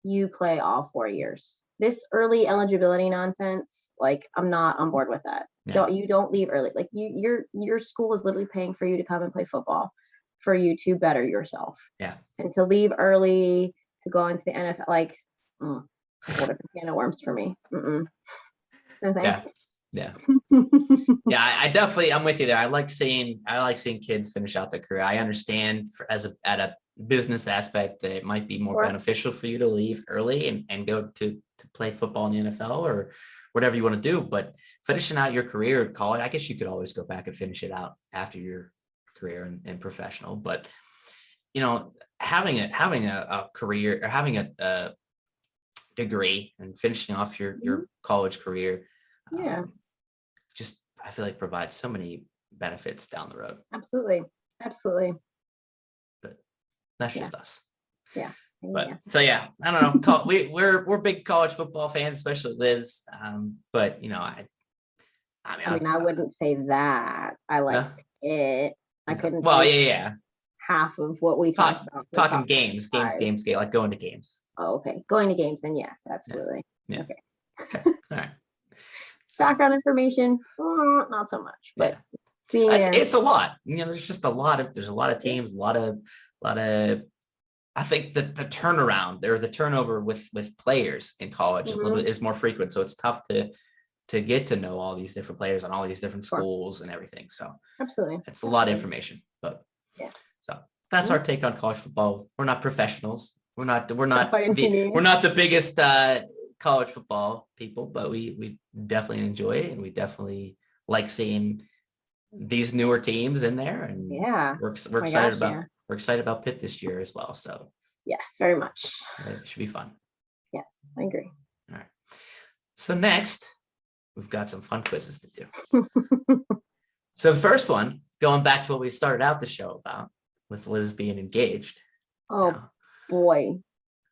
you play all 4 years. This early eligibility nonsense, like I'm not on board with that. yeah, Don't leave early. Like your school is literally paying for you to come and play football for you to better yourself. yeah, And to leave early to go into the NFL, like a whole different can of worms for me. Mm-mm. No thanks. yeah, yeah. Yeah, I'm with you there. I like seeing kids finish out their career. I understand at a business aspect that it might be more Sure. beneficial for you to leave early and go to play football in the NFL or whatever you want to do. But finishing out your career at college, I guess you could always go back and finish it out after your career and professional. But having a career or having a degree and finishing off your college career, Yeah. just I feel like provides so many benefits down the road. Absolutely. Absolutely. But that's Yeah. just us. Yeah. But Yeah. so yeah, I don't know. We're big college football fans, especially Liz. But I mean, I wouldn't say that. I like no, it. I no. couldn't Well, tell you yeah. half of what we talked about for the Talking top games, five. like going to games. Oh, okay. Going to games, then yes, Yeah. absolutely. Yeah. Okay. Okay. All right. So, Background information, not so much, but yeah. being there. It's a lot. There's just there's a lot of Yeah. teams, a lot of I think that the turnaround or the turnover with players in college is more frequent. So it's tough to get to know all these different players on all these different Sure. schools and everything. So Absolutely. it's a lot of information. But yeah. So that's our take on college football. We're not professionals. We're not By any means. the biggest college football people, but we definitely enjoy it and we definitely like seeing these newer teams in there. And Yeah. we're Oh my excited gosh, about yeah. we're excited about Pitt this year as well. So Yes, very much. it should be fun. Yes, I agree. All right. So next, we've got some fun quizzes to do. So the first one, going back to what we started out the show about, with Liz being engaged. Oh boy.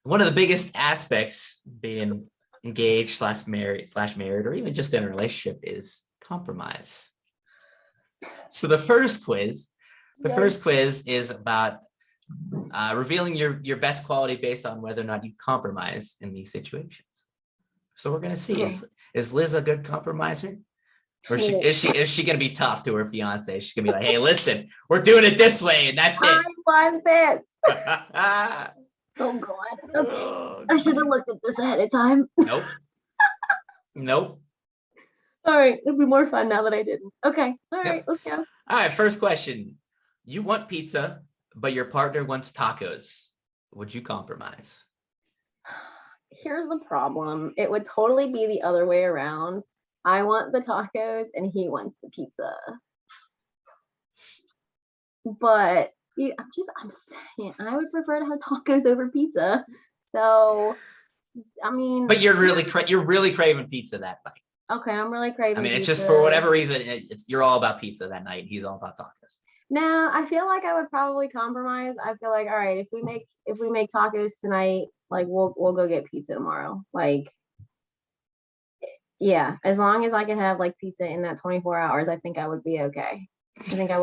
One of the biggest aspects being engaged / married, or even just in a relationship is compromise. So the first quiz is about revealing your best quality based on whether or not you compromise in these situations. So we're gonna see, is Liz a good compromiser? Or is she gonna be tough to her fiance? She's gonna be like, hey, listen, we're doing it this way, and that's it. I want this. Oh God. Okay. I should have looked at this ahead of time. Nope. All right. It'll be more fun now that I didn't. Okay. All right. Let's go. All right. First question. You want pizza, but your partner wants tacos. Would you compromise? Here's the problem. It would totally be the other way around. I want the tacos and he wants the pizza. But I'm saying I would prefer to have tacos over pizza. So, I mean, but you're really craving pizza that night. Okay, I'm really craving. I mean, it's pizza. just for whatever reason, you're all about pizza that night. He's all about tacos. No, I feel like I would probably compromise. I feel like, all right, if we make tacos tonight, like we'll go get pizza tomorrow. Like, yeah, as long as I can have like pizza in that 24 hours, I think I would be okay. I think I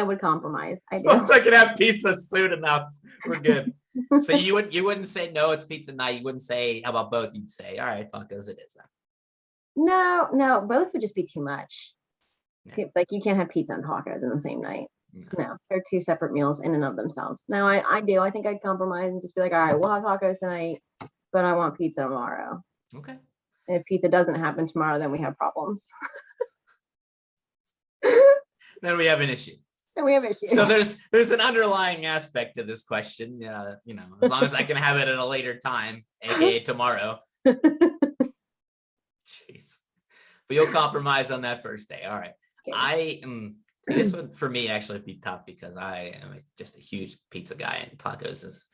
would compromise. As long as I can have pizza soon enough, we're good. So you wouldn't say no, it's pizza night. You wouldn't say how about both? You'd say, all right, tacos it is then. No, both would just be too much. Yeah. Like you can't have pizza and tacos in the same night. No, they're two separate meals in and of themselves. No, I think I'd compromise and just be like, all right, we'll have tacos tonight, but I want pizza tomorrow. Okay. And if pizza doesn't happen tomorrow, then we have problems. Then we have an issue. So there's an underlying aspect to this question. As long as I can have it at a later time, aka tomorrow. Jeez. But you'll compromise on that first day. All right. Okay. This would for me actually be tough because I am just a huge pizza guy and tacos is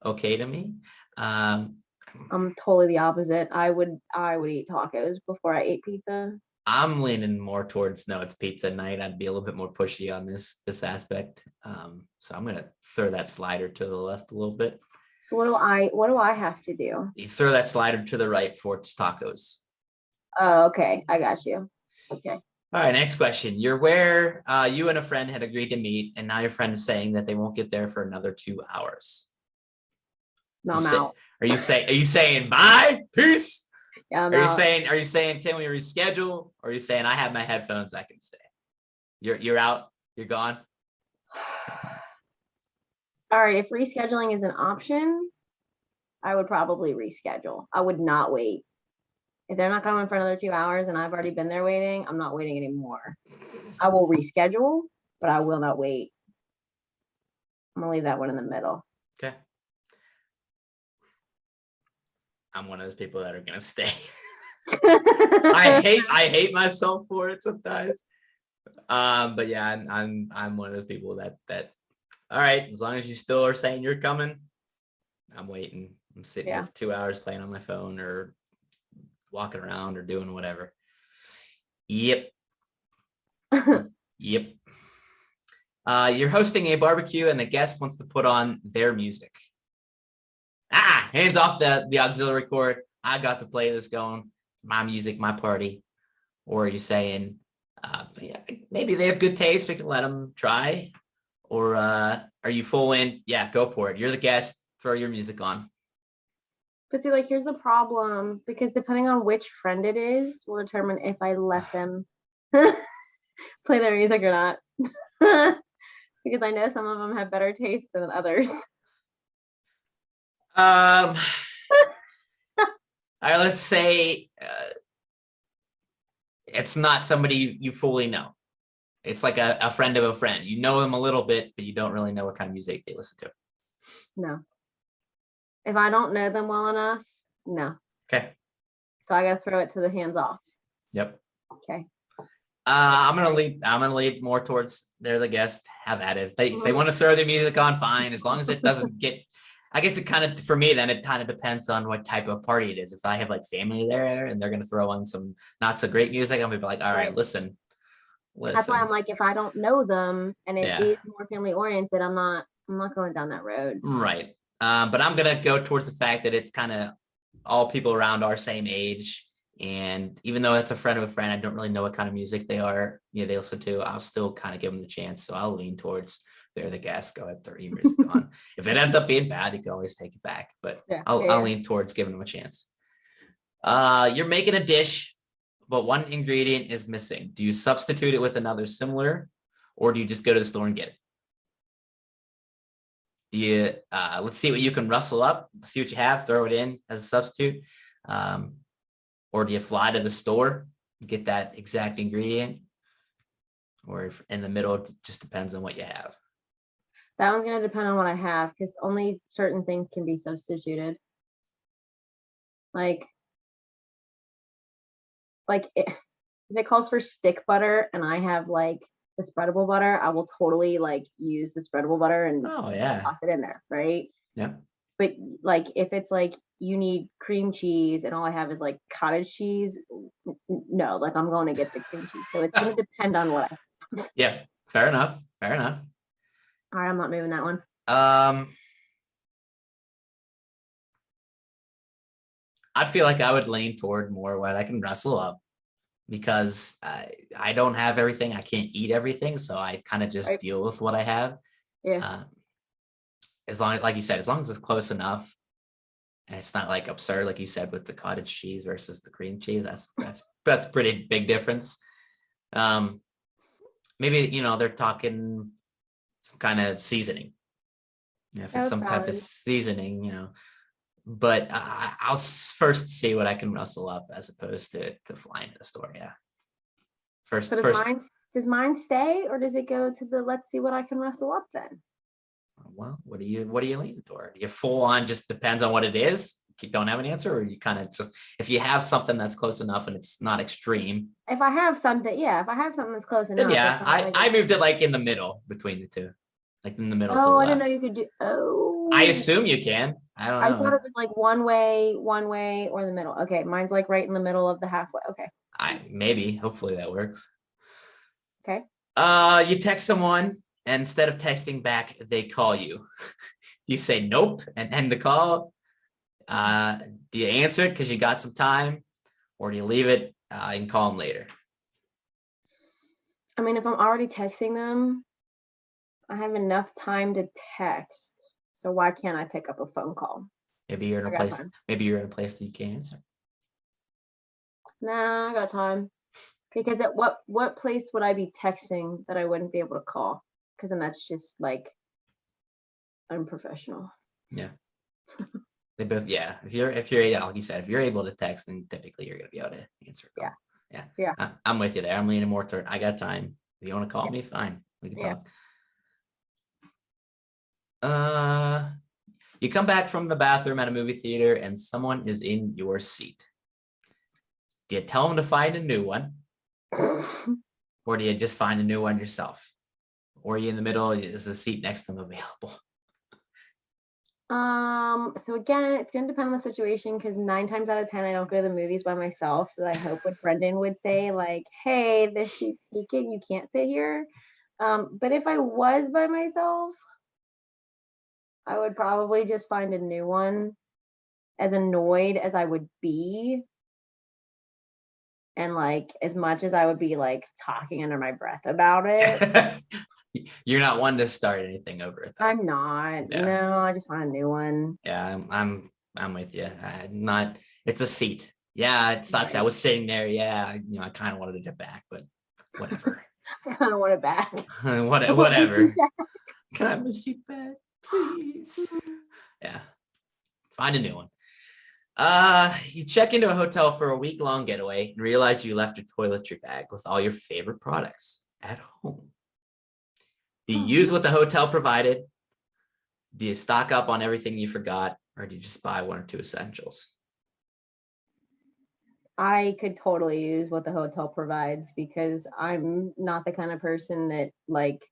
okay to me. I'm totally the opposite. I would eat tacos before I ate pizza. I'm leaning more towards no, it's pizza night. I'd be a little bit more pushy on this aspect. So I'm gonna throw that slider to the left a little bit. So what do I have to do? You throw that slider to the right for it's tacos. Oh, okay. I got you. Okay. All right, next question. You're where you and a friend had agreed to meet, and now your friend is saying that they won't get there for another 2 hours. No, I'm out. Are you saying bye? Peace? Yeah, I'm Are out. you saying can we reschedule? Or are you saying I have my headphones, I can stay? You're out, you're gone. All right. If rescheduling is an option, I would probably reschedule. I would not wait. If they're not coming for another 2 hours and I've already been there waiting, I'm not waiting anymore. I will reschedule, but I will not wait. I'm gonna leave that one in the middle. Okay. I'm one of those people that are gonna stay. I hate myself for it sometimes. But yeah, I'm one of those people that all right, as long as you still are saying you're coming, I'm waiting. I'm sitting here for 2 hours playing on my phone or walking around or doing whatever. Yep. Yep. You're hosting a barbecue and the guest wants to put on their music. Hands off the auxiliary cord. I got the playlist going. My music, my party. Or are you saying, yeah, maybe they have good taste, we can let them try? Or are you full in? Yeah, go for it. You're the guest. Throw your music on. But see, like, here's the problem, because depending on which friend it is will determine if I let them play their music or not. Because I know some of them have better taste than others. All right, let's say it's not somebody you fully know. It's like a friend of a friend. You know them a little bit, but you don't really know what kind of music they listen to. No. If I don't know them well enough, no. Okay. So I gotta throw it to the hands off. Yep. Okay. I'm gonna lead more towards they're the guest. Have at it. If they want to throw their music on, fine. As long as it doesn't get. I guess it kind of for me then it kind of depends on what type of party it is. If I have like family there and they're gonna throw on some not so great music, I'm gonna be like, all right, listen. That's why I'm like, if I don't know them and it is more family oriented, I'm not going down that road. Right. But I'm gonna go towards the fact that it's kind of all people around our same age. And even though it's a friend of a friend, I don't really know what kind of music they listen to. I'll still kind of give them the chance. So I'll lean towards they're the guest. Go ahead, throw your music on. If it ends up being bad, you can always take it back. But I'll lean towards giving them a chance. You're making a dish, but one ingredient is missing. Do you substitute it with another similar, or do you just go to the store and get it? Do you let's see what you can rustle up, see what you have, throw it in as a substitute. Or do you fly to the store, get that exact ingredient? Or if in the middle, it just depends on what you have. That one's going to depend on what I have, because only certain things can be substituted. Like if it calls for stick butter and I have like the spreadable butter, I will totally like use the spreadable butter and toss it in there, right? Yeah. But like if it's like you need cream cheese and all I have is like cottage cheese, no, like I'm going to get the cream cheese. So it's going to depend on what I have. Yeah, fair enough. All right, I'm not moving that one. I feel like I would lean toward more what I can rustle up, because I don't have everything. I can't eat everything. So I kind of just deal with what I have. Yeah. As long as, like you said, as long as it's close enough and it's not like absurd, like you said, with the cottage cheese versus the cream cheese, that's pretty big difference. Maybe, they're talking some kind of seasoning. If it's some type of seasoning, but I'll first see what I can rustle up as opposed to flying to the store. Yeah. First. Does mine stay, or does it go to the let's see what I can rustle up then? Well, what are you leaning toward? You full on just depends on what it is. You don't have an answer, or you kind of just, if you have something that's close enough and it's not extreme. If I have something that's close enough. Yeah, I moved it like in the middle between the two, like in the middle. Oh, I didn't know you could do. Oh, I assume you can. I don't know. I thought it was like one way, or the middle. Okay, mine's like right in the middle of the halfway. Okay. Hopefully that works. Okay. You text someone, and instead of texting back, they call you. Do you say nope and end the call? Do you answer it because you got some time, or do you leave it and call them later? I mean, if I'm already texting them, I have enough time to text. So why can't I pick up a phone call? Maybe you're in I a got place. time. Maybe you're in a place that you can't answer. Nah, I got time. Because at what place would I be texting that I wouldn't be able to call? Because then that's just like unprofessional. Yeah. They both, yeah. If you're like you said, if you're able to text, then typically you're gonna be able to answer a call. Yeah. I'm with you there. I'm leaning more toward I got time. If you want to call me, fine. We can talk. You come back from the bathroom at a movie theater and someone is in your seat. Do you tell them to find a new one? Or do you just find a new one yourself? Or are you in the middle? Is the seat next to them available? So again, it's gonna depend on the situation because 9 times out of 10 I don't go to the movies by myself. So I hope what Brendan would say, like, hey, this seat's taken, you can't sit here. But if I was by myself, I would probably just find a new one, as annoyed as I would be. And like as much as I would be like talking under my breath about it. You're not one to start anything over it, though. I'm not. Yeah. No, I just want a new one. Yeah, I'm with you. It's a seat. Yeah, it sucks. Right. I was sitting there. Yeah, I kind of wanted to get back, but whatever. I kind of want it back. Whatever. Can I have my seat back, please? Yeah. Find a new one. You check into a hotel for a week-long getaway and realize you left your toiletry bag with all your favorite products at home. Do you use what the hotel provided? Do you stock up on everything you forgot? Or do you just buy one or two essentials? I could totally use what the hotel provides because I'm not the kind of person that like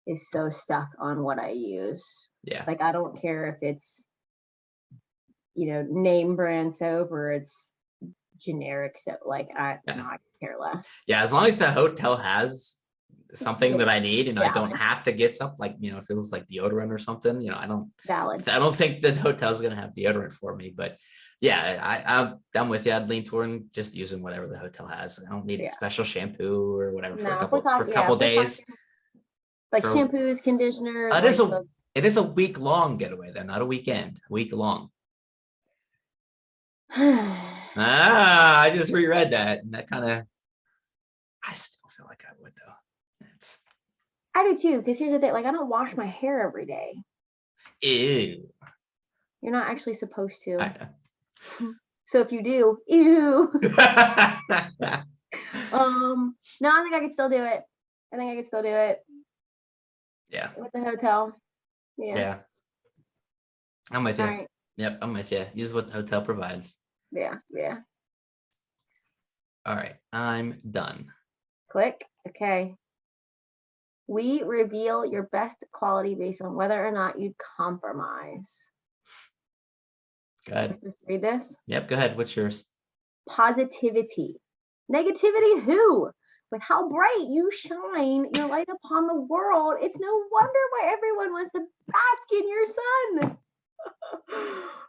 is so stuck on what I use. Yeah. Like I don't care if it's name brand soap or it's generic soap. Like I care less. Yeah, as long as the hotel has something that I need and I don't Valid. have to get something like, if it was like deodorant or something, I don't think the hotel's going to have deodorant for me, but yeah, I'm with you. I'd lean toward just using whatever the hotel has. I don't need special shampoo or whatever for a couple days. Like shampoos, conditioners. It is a week-long getaway then, not a weekend. Week long. I just reread that, and that I still feel like I would though. I do too, because here's the thing: like I don't wash my hair every day. Ew. You're not actually supposed to. I know. So if you do, ew. No, I think I could still do it. Yeah. With the hotel. Yeah. I'm with you. Right. Yep, I'm with you. Use what the hotel provides. Yeah. All right, I'm done. Click. Okay. We reveal your best quality based on whether or not you'd compromise. Go ahead. I'm supposed to read this? Yep, go ahead. What's yours? Positivity. Negativity who? With how bright you shine your light upon the world, it's no wonder why everyone wants to bask in your sun.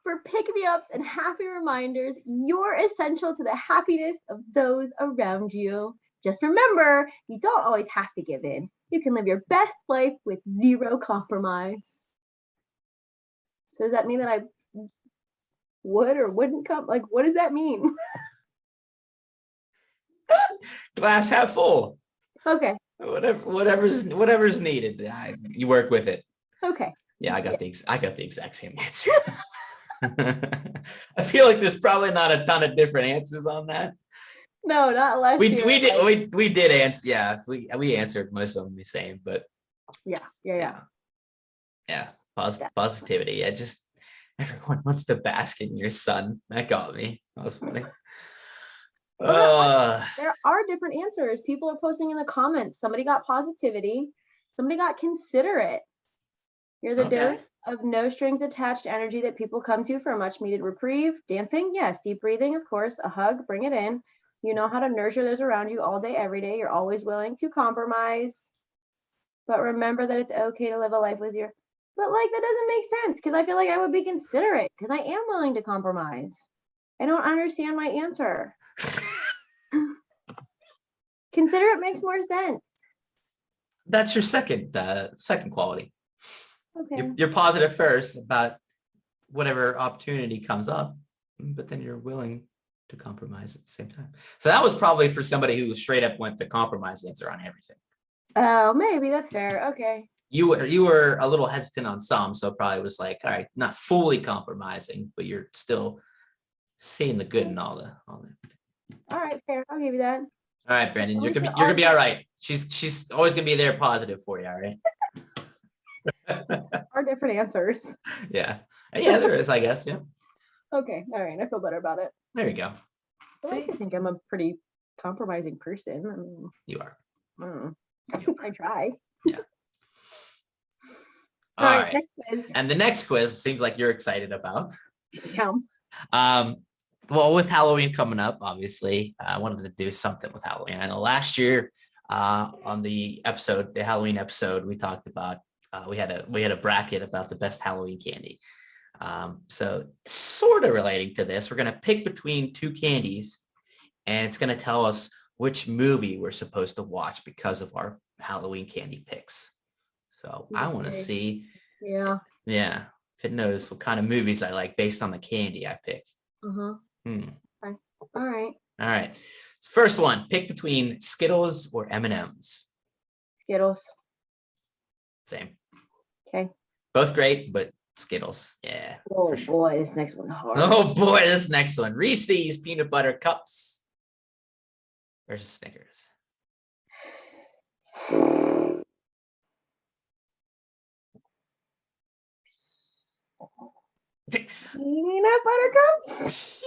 For pick-me-ups and happy reminders, you're essential to the happiness of those around you. Just remember, you don't always have to give in. You can live your best life with zero compromise. So does that mean that I would or wouldn't come? Like, what does that mean? Glass half full. Okay. Whatever's needed. You work with it. Okay. Yeah, I got the exact same answer. I feel like there's probably not a ton of different answers on that. No, not unless we did answer. Yeah, we answered most of them the same, but yeah. Positivity. Yeah, just everyone wants to bask in your sun. That got me. That was funny. There are different answers. People are posting in the comments. Somebody got positivity. Somebody got considerate. Here's a dose of no strings attached energy that people come to for a much needed reprieve. Dancing, yes. Deep breathing, of course. A hug, bring it in. You know how to nurture those around you all day, every day. You're always willing to compromise. But remember that it's okay to live a life with your. But like that doesn't make sense because I feel like I would be considerate because I am willing to compromise. I don't understand my answer. Considerate makes more sense. That's your second quality. Okay. You're positive first about whatever opportunity comes up, but then you're willing to compromise at the same time. So that was probably for somebody who straight up went the compromise answer on everything. Oh, maybe that's fair. Okay. You were a little hesitant on some, so probably was like, all right, not fully compromising, but you're still seeing the good in all the. All right, fair. I'll give you that. All right, Brandon, you're gonna be all right. She's always gonna be there positive for you, all right? Our different answers. Yeah, there is, I guess. Yeah. Okay, all right. I feel better about it. There you go. I like to think I'm a pretty compromising person. I mean, you are. I try. Yeah. All right. Next quiz. And the next quiz seems like you're excited about. Yeah. Well, with Halloween coming up, obviously, I wanted to do something with Halloween. I know last year on the Halloween episode, we talked about we had a bracket about the best Halloween candy. So sort of relating to this, we're going to pick between two candies, and it's going to tell us which movie we're supposed to watch because of our Halloween candy picks. So I want to see, yeah, if it knows what kind of movies I like based on the candy I pick. Okay. All right. So first one, pick between Skittles or M&Ms. Skittles. Same. Okay. Both great, but Skittles. Yeah. Oh boy, this next one's hard. Oh boy, this next one. Reese's peanut butter cups versus Snickers. Peanut butter cups.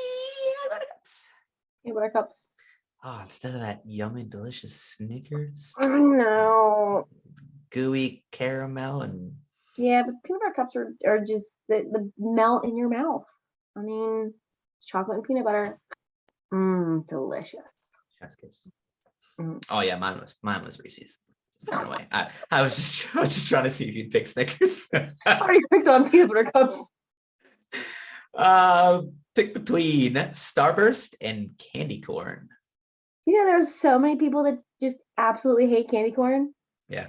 Peanut butter cups. Oh, instead of that yummy, delicious Snickers. Oh no. Gooey caramel and. Yeah, but peanut butter cups are just the melt in your mouth. I mean, it's chocolate and peanut butter. Delicious. Chef's kiss. Oh yeah, mine was Reese's. Far away. I was just trying to see if you'd pick Snickers. I already picked on peanut butter cups. Pick between Starburst and candy corn. You know, there's so many people that just absolutely hate candy corn. Yeah.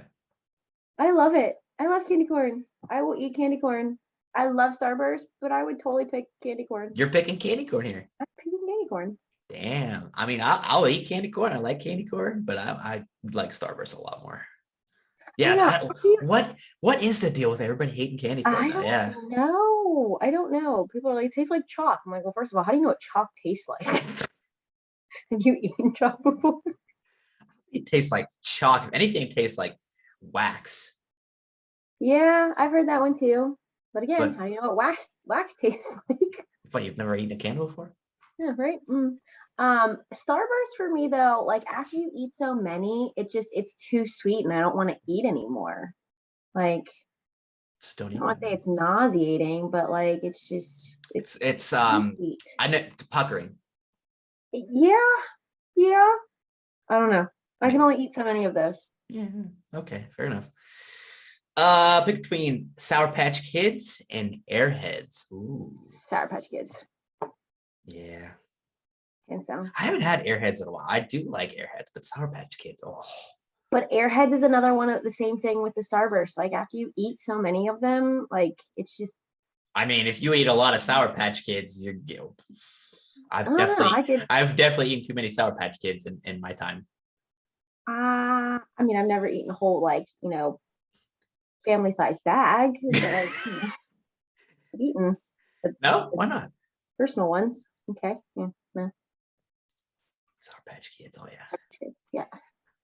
I love it. I love candy corn. I will eat candy corn. I love Starburst, but I would totally pick candy corn. You're picking candy corn here. I'm picking candy corn. Damn. I mean, I'll eat candy corn. I like candy corn, but I like Starburst a lot more. Yeah. What is the deal with everybody hating candy corn? I don't know. People are like, it tastes like chalk. I'm like, well, first of all, how do you know what chalk tastes like? Have you eaten chalk before? It tastes like chalk. If anything, it tastes like wax. Yeah, I've heard that one too. But again, how do you know what wax tastes like? But you've never eaten a candle before? Yeah, right. Starburst for me though, like after you eat so many, it's too sweet and I don't want to eat anymore. Like I don't want to say it's nauseating, but like it's I know it's puckering. Yeah. I don't know. I can only eat so many of those. Yeah. Okay. Fair enough. Pick between Sour Patch Kids and Airheads. Ooh. Sour Patch Kids. Yeah. Hands down. I haven't had Airheads in a while. I do like Airheads, but Sour Patch Kids. Oh. But Airheads is another one of the same thing with the Starburst. Like after you eat so many of them, like it's just. I mean, if you eat a lot of Sour Patch Kids, you're guilty. I've definitely eaten too many Sour Patch Kids in my time. I mean, I've never eaten a whole family size bag. But I've eaten. No, why not? Personal ones. Okay. Yeah. No. Sour Patch Kids. Oh yeah. Yeah.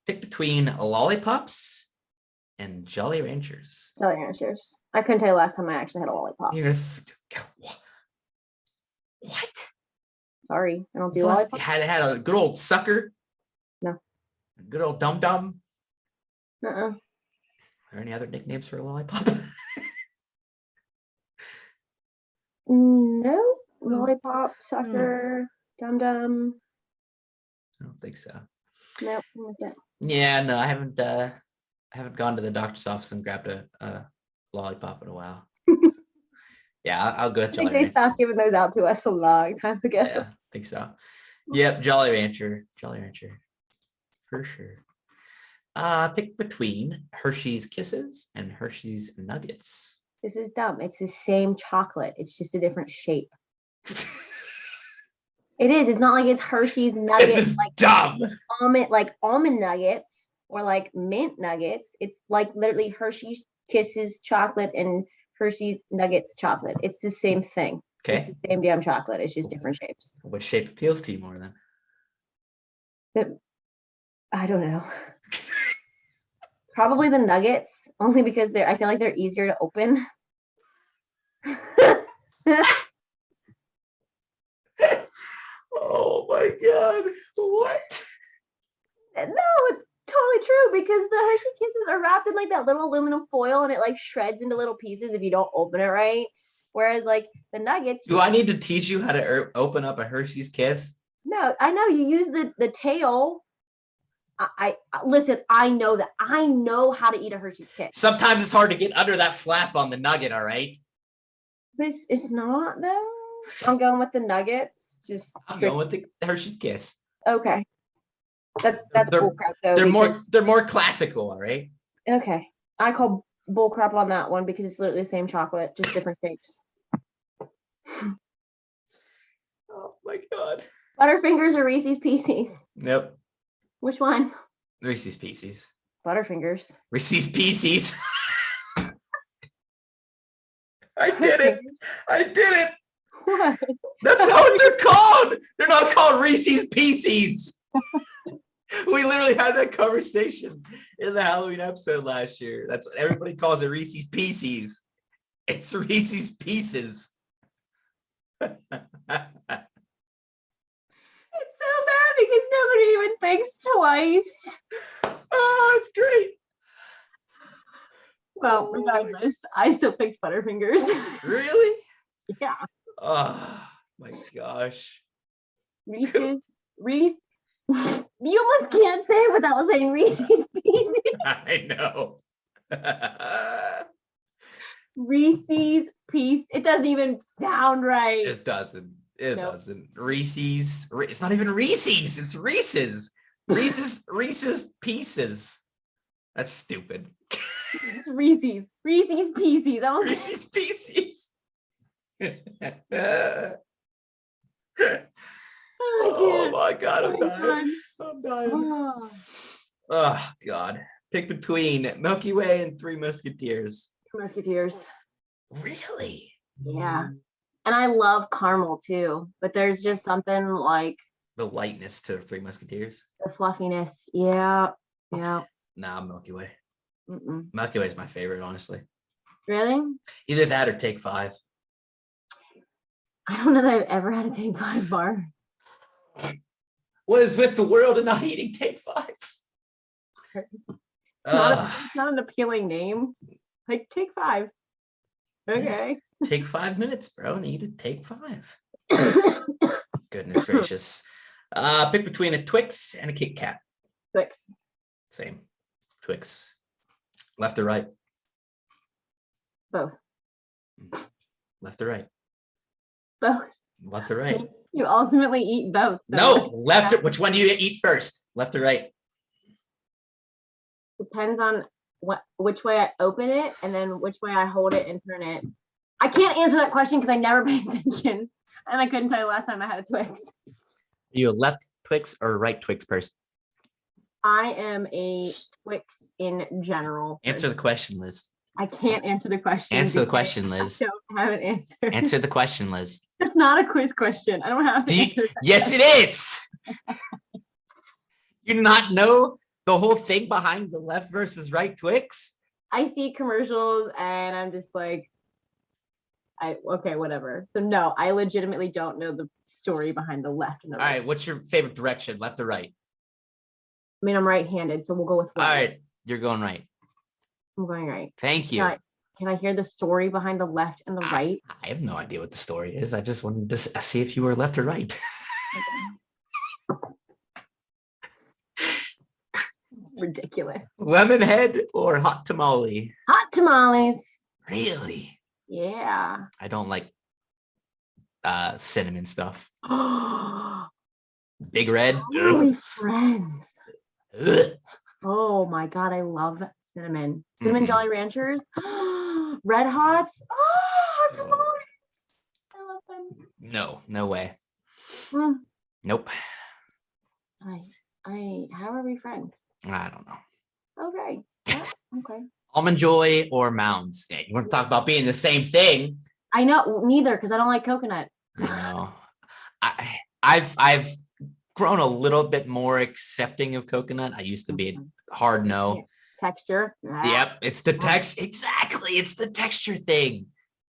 Pick between lollipops and Jolly Ranchers. Jolly Ranchers. I couldn't tell you last time I actually had a lollipop. What? Sorry, I don't do lollipops. Had a good old sucker. No. A good old dum dum. Are there any other nicknames for a lollipop? No. Lollipop, sucker, dum dum. I don't think so. Nope. That's it. Yeah, no, I haven't gone to the doctor's office and grabbed a lollipop in a while. Yeah, I'll go with I think Jolly they Rancher. stopped giving those out to us a long time ago. Yeah, I think so. Yep, Jolly Rancher. Jolly Rancher. For sure. Pick between Hershey's Kisses and Hershey's Nuggets. This is dumb. It's the same chocolate. It's just a different shape. It is. It's not like it's Hershey's Nuggets, This is like dumb. almond nuggets or like mint nuggets. It's like literally Hershey's Kisses chocolate and Hershey's Nuggets chocolate. It's the same thing. It's Okay. the same damn chocolate. It's just different shapes. What shape appeals to you more then? I don't know. Probably the nuggets, only because I feel like they're easier to open. Oh my god. What? No, it's totally true because the Hershey Kisses are wrapped in like that little aluminum foil and it like shreds into little pieces if you don't open it right. Whereas like the nuggets. Do I need to teach you how to open up a Hershey's Kiss? No, I know you use the tail. I listen, I know that. I know how to eat a Hershey's Kiss. Sometimes it's hard to get under that flap on the nugget, all right? But it's not though. I'm going with the nuggets. I'm going with the Hershey's Kiss. Okay. That's They're- bullcrap though. They're more classical, all right? Okay. I call bullcrap on that one because it's literally the same chocolate, just different shapes. Oh my god. Butterfingers or Reese's Pieces? Nope. Which one? Reese's Pieces. Butterfingers. Reese's Pieces. I did it. I did it. What? That's not what they're called. They're not called Reese's Pieces. We literally had that conversation in the Halloween episode last year. That's what everybody calls it, Reese's Pieces. It's Reese's Pieces. It's so bad because nobody even thinks twice. Oh, it's great. Well, regardless, I still picked Butterfingers. Really? Yeah. Oh my gosh. Reese. You almost can't say it without saying Reese's Pieces. I know. Reese's Piece. It doesn't even sound right. It doesn't. It Nope. doesn't. Reese's. It's not even Reese's. It's Reese's. Reese's Pieces. That's stupid. It's Reese's. Reese's Pieces. I don't Reese's Pieces. Oh my god, I'm dying. I'm dying. Oh, Oh god. Pick between Milky Way and Three Musketeers. Musketeers. Really? Yeah. And I love caramel too, but there's just something like The lightness to Three Musketeers. the fluffiness. Yeah. Yeah. Nah, Milky Way. Mm-mm. Milky Way is my favorite, honestly. Really? Either that or Take Five. I don't know that I've ever had a Take 5 bar. What is with the world and not eating Take Fives? It's not an appealing name. Like Take 5. Okay. Take 5 minutes, bro, and eat a Take 5. Goodness gracious. Pick between a Twix and a Kit Kat. Twix. Same. Twix. Left or right? Both. Left or right? Both. Left or right? You ultimately eat both. So No, left. Which one do you eat first? Left or right? depends on which way I open it and then which way I hold it and turn it. I can't answer that question because I never pay attention. And I couldn't tell you last time I had a Twix. Are you a left Twix or a right Twix person? I am a Twix in general. Answer the question, Liz. I can't answer the question. Answer the because question, Liz. I don't have an answer. Answer the question, Liz. That's not a quiz question. I don't have to answer that. Yes, it is. You not know the whole thing behind the left versus right Twix? I see commercials and I'm just like, okay, whatever. So no, I legitimately don't know the story behind the left and the All right. right, what's your favorite direction, left or right? I mean, I'm right-handed, so we'll go with All right. right, you're going right. I'm going right. Thank you. Can I hear the story behind the left and the right? I have no idea what the story is. I just wanted to see if you were left or right. Ridiculous. Lemon head or hot tamale? Hot tamales. Really? Yeah. I don't like cinnamon stuff. How Big red. are we friends? Ugh. Oh my God, I love cinnamon. Cinnamon Mm-mm. Jolly Ranchers. Red Hots. Oh, hot tamales. I love them. No way. Mm. Nope. How are we friends? I don't know. Okay. Okay. Almond Joy or Mounds? Yeah, you want to talk about being the same thing? I know neither because I don't like coconut. I know. I've grown a little bit more accepting of coconut. I used to be a hard no. Texture. Yep, it's the text. Exactly, it's the texture thing.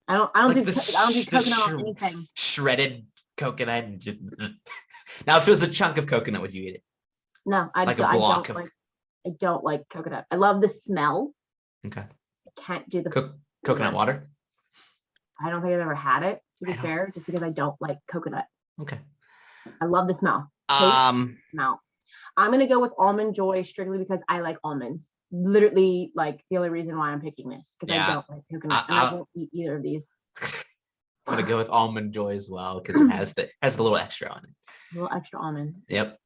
I don't Like do coconut on anything. Shredded coconut. And just, now, if it was a chunk of coconut, would you eat it? No, I don't like coconut. I love the smell. Okay. I can't do the coconut water. I don't think I've ever had it, to be fair, just because I don't like coconut. Okay. I love the smell. Smell. I'm gonna go with Almond Joy strictly because I like almonds. Literally, like the only reason why I'm picking this because I don't like coconut and I won't eat either of these. I'm gonna go with Almond Joy as well because it has the little extra on it. A little extra almond. Yep.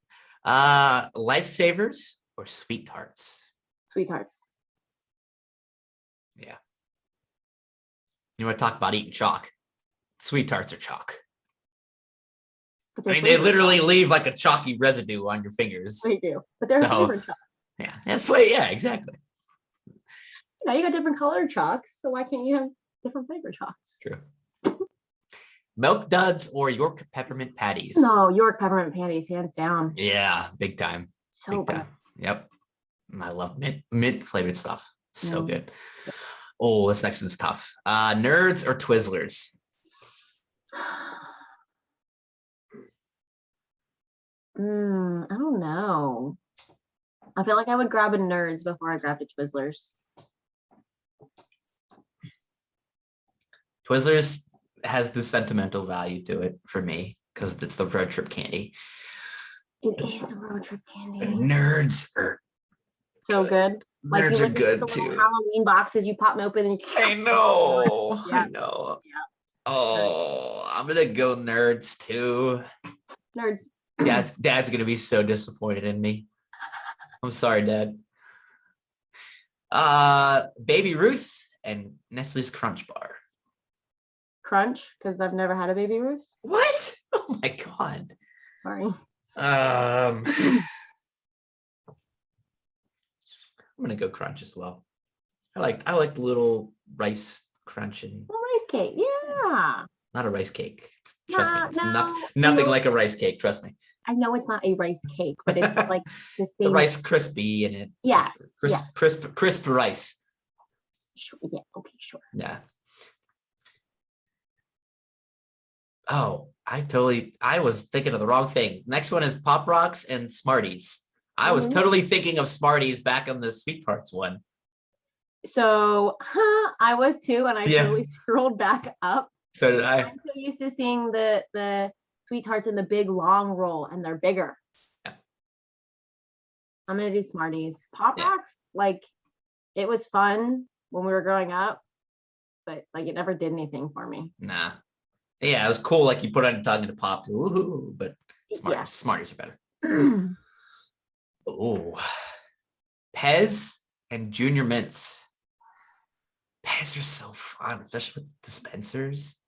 Lifesavers or Sweet Tarts? Sweet Tarts. Yeah. You want to talk about eating chalk? Sweet Tarts are chalk. I mean, they literally leave like a chalky residue on your fingers. They do, but they're flavored chalk. Yeah, yeah, exactly. You got different colored chalks, so why can't you have different flavored chalks? True. Milk Duds or York Peppermint Patties? No, York Peppermint Patties, hands down. Yeah, big time. So big time. Yep. I love mint flavored stuff. So good. Oh, this next one's tough. Nerds or Twizzlers? I don't know. I feel like I would grab a Nerds before I grabbed a Twizzlers. Twizzlers has the sentimental value to it for me because it's the road trip candy. It is the road trip candy. Nerds are so good. Like Nerds you are good the too. Little Halloween boxes, you pop them open and I know. Yeah. I know. Yeah. Oh, I'm gonna go Nerds too. Nerds. Dad's gonna be so disappointed in me. I'm sorry, Dad. Baby Ruth and Nestle's Crunch Bar. Crunch, because I've never had a Baby Ruth. What? Oh my God. Sorry. I'm gonna go Crunch as well. I like the little rice crunch and rice cake. Yeah. Not a rice cake. Trust me, it's nothing like a rice cake. Trust me. I know it's not a rice cake, but it's like the same. The rice crispy in it. Yes. Crisp rice. Sure. Yeah. Okay. Sure. Yeah. Oh, I was thinking of the wrong thing. Next one is Pop Rocks and Smarties. I was totally thinking of Smarties back on the Sweet Tarts one. So I was too, and I totally scrolled back up. So did I. I'm so used to seeing the Sweet Tarts in the big long roll, and they're bigger. Yeah. I'm gonna do Smarties. Pop Rocks, like it was fun when we were growing up, but like it never did anything for me. Nah. Yeah, it was cool. Like you put on your tongue and it popped. Woohoo! But Smarties are better. Oh, Pez and Junior Mints. Pez are so fun, especially with dispensers.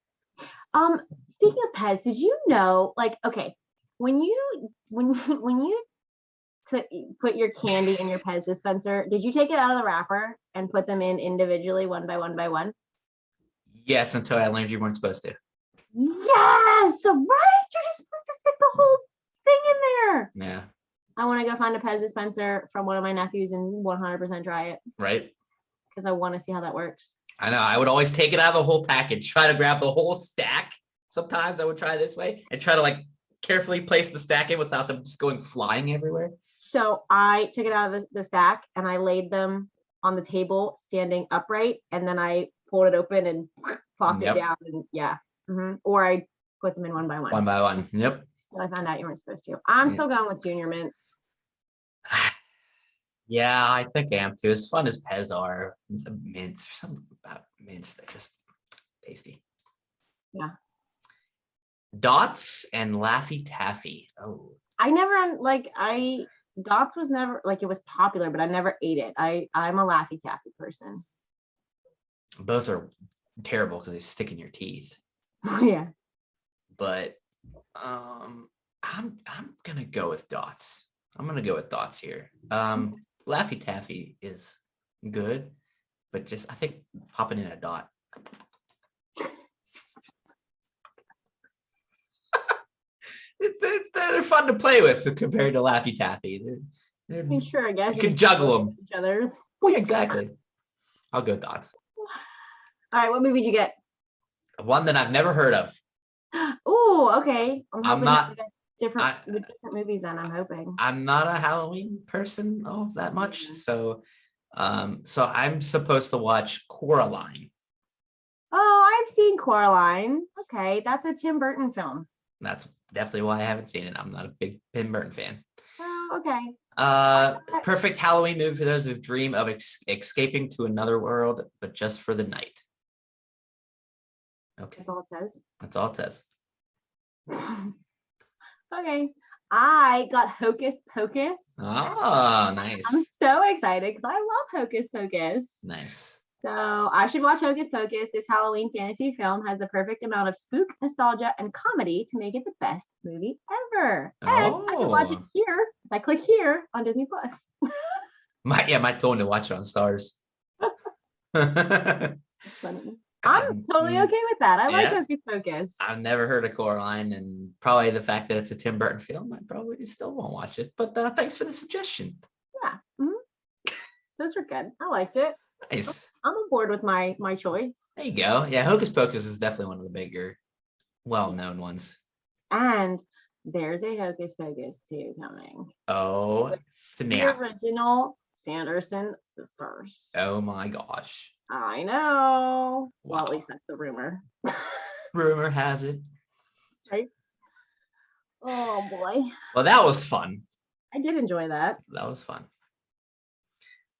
Speaking of Pez, did you know, like, okay, when you put your candy in your Pez dispenser, did you take it out of the wrapper and put them in individually, one by one by one? Yes, until I learned you weren't supposed to. Yes, right. You're just supposed to stick the whole thing in there. Yeah. I want to go find a Pez dispenser from one of my nephews and 100% try it. Right. Because I want to see how that works. I know. I would always take it out of the whole package, try to grab the whole stack. Sometimes I would try this way and try to like carefully place the stack in without them just going flying everywhere. So I took it out of the stack and I laid them on the table standing upright. And then I pulled it open and plopped it down. And Or I put them in one by one. One by one. Yep. I found out you weren't supposed to. I'm still going with Junior Mints. Yeah, I think I am too. As fun as Pez are, the mints, there's something about mints that just tasty. Yeah. Dots and Laffy Taffy. Oh, I never Dots was never like, it was popular, but I never ate it. I'm a Laffy Taffy person. both are terrible because they stick in your teeth. Yeah. But I'm gonna go with Dots. I'm gonna go with Dots here. Laffy Taffy is good, but just I think popping in a dot. They're fun to play with compared to Laffy Taffy. I mean, sure, I guess You can juggle them. each other. Well, exactly. I'll go Dots. All right, what movie did you get? One that I've never heard of. Oh, okay. I'm I'm hoping not. you get different movies then, I'm hoping. I'm not a Halloween person that much, so I'm supposed to watch Coraline. Oh, I've seen Coraline. Okay, that's a Tim Burton film. That's definitely why I haven't seen it. I'm not a big Tim Burton fan. Oh, okay. Perfect Halloween movie for those who dream of escaping to another world, but just for the night. Okay. That's all it says. That's all it says. Okay. I got Hocus Pocus. Oh, nice. I'm so excited because I love Hocus Pocus. Nice. So I should watch Hocus Pocus. This Halloween fantasy film has the perfect amount of spook, nostalgia, and comedy to make it the best movie ever. And I can watch it here if I click here on Disney Plus. Might tone to watch it on Stars. Funny. I'm totally okay with that. I like Hocus Pocus. I've never heard of Coraline, and probably the fact that it's a Tim Burton film, I probably still won't watch it. But thanks for the suggestion. Yeah. Mm-hmm. Those were good. I liked it. Nice. I'm on board with my choice. There you go. Yeah, Hocus Pocus is definitely one of the bigger, well-known ones. And there's a Hocus Pocus 2 coming. Oh, snap. The original Sanderson sisters. Oh my gosh. I know. Wow. Well, at least that's the rumor. Rumor has it. Right? Oh boy. Well, that was fun. I did enjoy that. That was fun.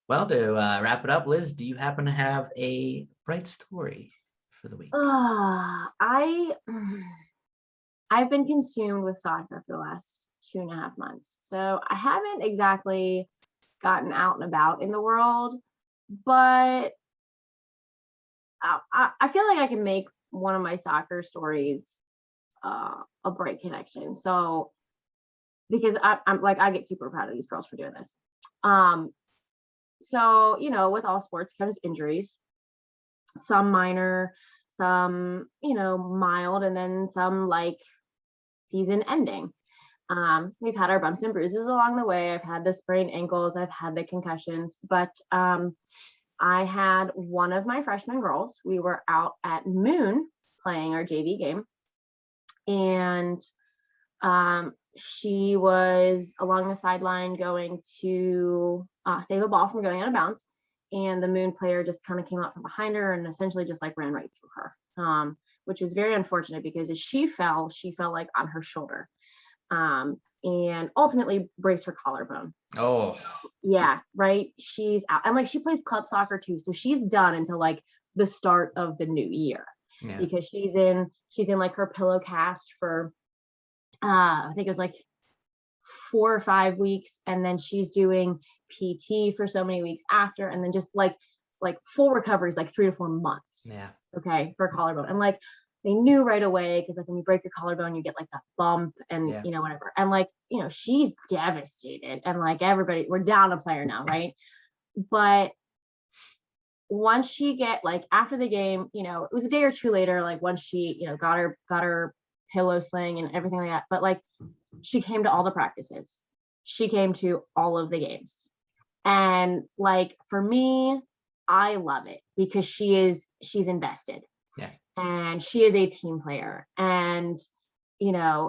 Well, to wrap it up, Liz, do you happen to have a bright story for the week? I've been consumed with soccer for the last 2.5 months. So I haven't exactly gotten out and about in the world, but I feel like I can make one of my soccer stories a bright connection. So, because I'm like, I get super proud of these girls for doing this. So, with all sports comes injuries, some minor, some, mild, and then some like season ending. We've had our bumps and bruises along the way. I've had the sprained ankles, I've had the concussions, but I had one of my freshman girls. We were out at Moon playing our JV game, and she was along the sideline going to save a ball from going out of bounds, and the Moon player just kind of came out from behind her and essentially just like ran right through her, which was very unfortunate because as she fell like on her shoulder, and ultimately breaks her collarbone. Oh, yeah, right. She's out, and like she plays club soccer too, so she's done until like the start of the new year, because she's in like her pillow cast for I think it was like 4 or 5 weeks, and then she's doing PT for so many weeks after, and then just like full recovery is like 3 to 4 months. Yeah. Okay, for collarbone. And like they knew right away, because like when you break your collarbone, you get like that bump and whatever. And like, she's devastated, and like everybody, we're down a player now, right? But once she after the game, it was a day or 2 later, like once she, got her pillow sling and everything like that. But like she came to all the practices. She came to all of the games. And like for me, I love it because she's invested. Yeah. And she is a team player. And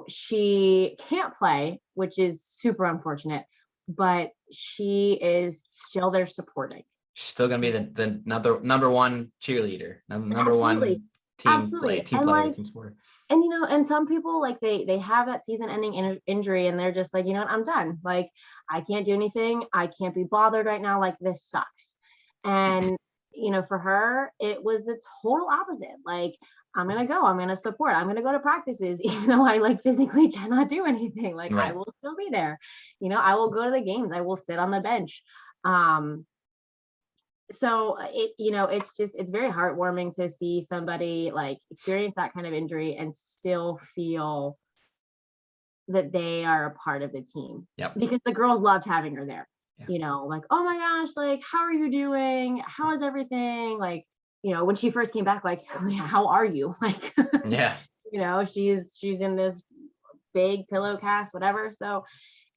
she can't play, which is super unfortunate, but she is still there supporting. She's still gonna be the number one cheerleader, number one team player, team supporter. And and some people, like, they have that season ending injury and they're just like, I'm done. Like, I can't do anything. I can't be bothered right now. Like, this sucks. And for her, it was the total opposite. Like, I'm gonna go. I'm gonna support. I'm gonna go to practices, even though I like physically cannot do anything. Like, I Right. will still be there. I will go to the games. I will sit on the bench. So it's very heartwarming to see somebody like experience that kind of injury and still feel that they are a part of the team, Yep. because the girls loved having her there. Yeah. Like, oh my gosh, like, how are you doing? How is everything? Like, when she first came back, like, how are you? Like, Yeah. she's in this big pillow cast, whatever. So,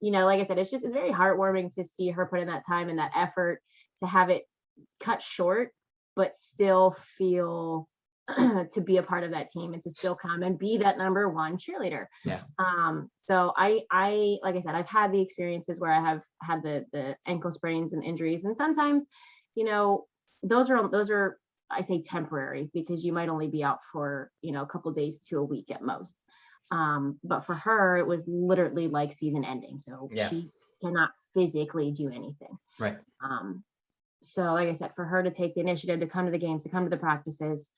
like I said, it's very heartwarming to see her put in that time and that effort to have it cut short, but still feel to be a part of that team and to still come and be that number one cheerleader. Yeah. So I like I said, I've had the experiences where I have had the ankle sprains and injuries, and sometimes, those are, I say, temporary, because you might only be out for a couple days to a week at most. But for her, it was literally like season ending, so Yeah. she cannot physically do anything. Right. So like I said, for her to take the initiative to come to the games, to come to the practices,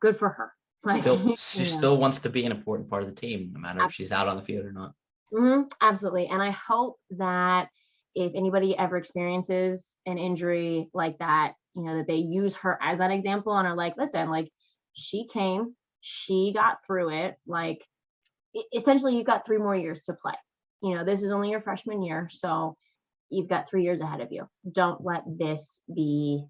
good for her. Like, She still wants to be an important part of the team, no matter if she's out on the field or not. Absolutely. And I hope that if anybody ever experiences an injury like that, that they use her as that example and are like, listen, like, she came, she got through it. Like, essentially, you've got 3 more years to play. This is only your freshman year, so you've got 3 years ahead of you. Don't let this be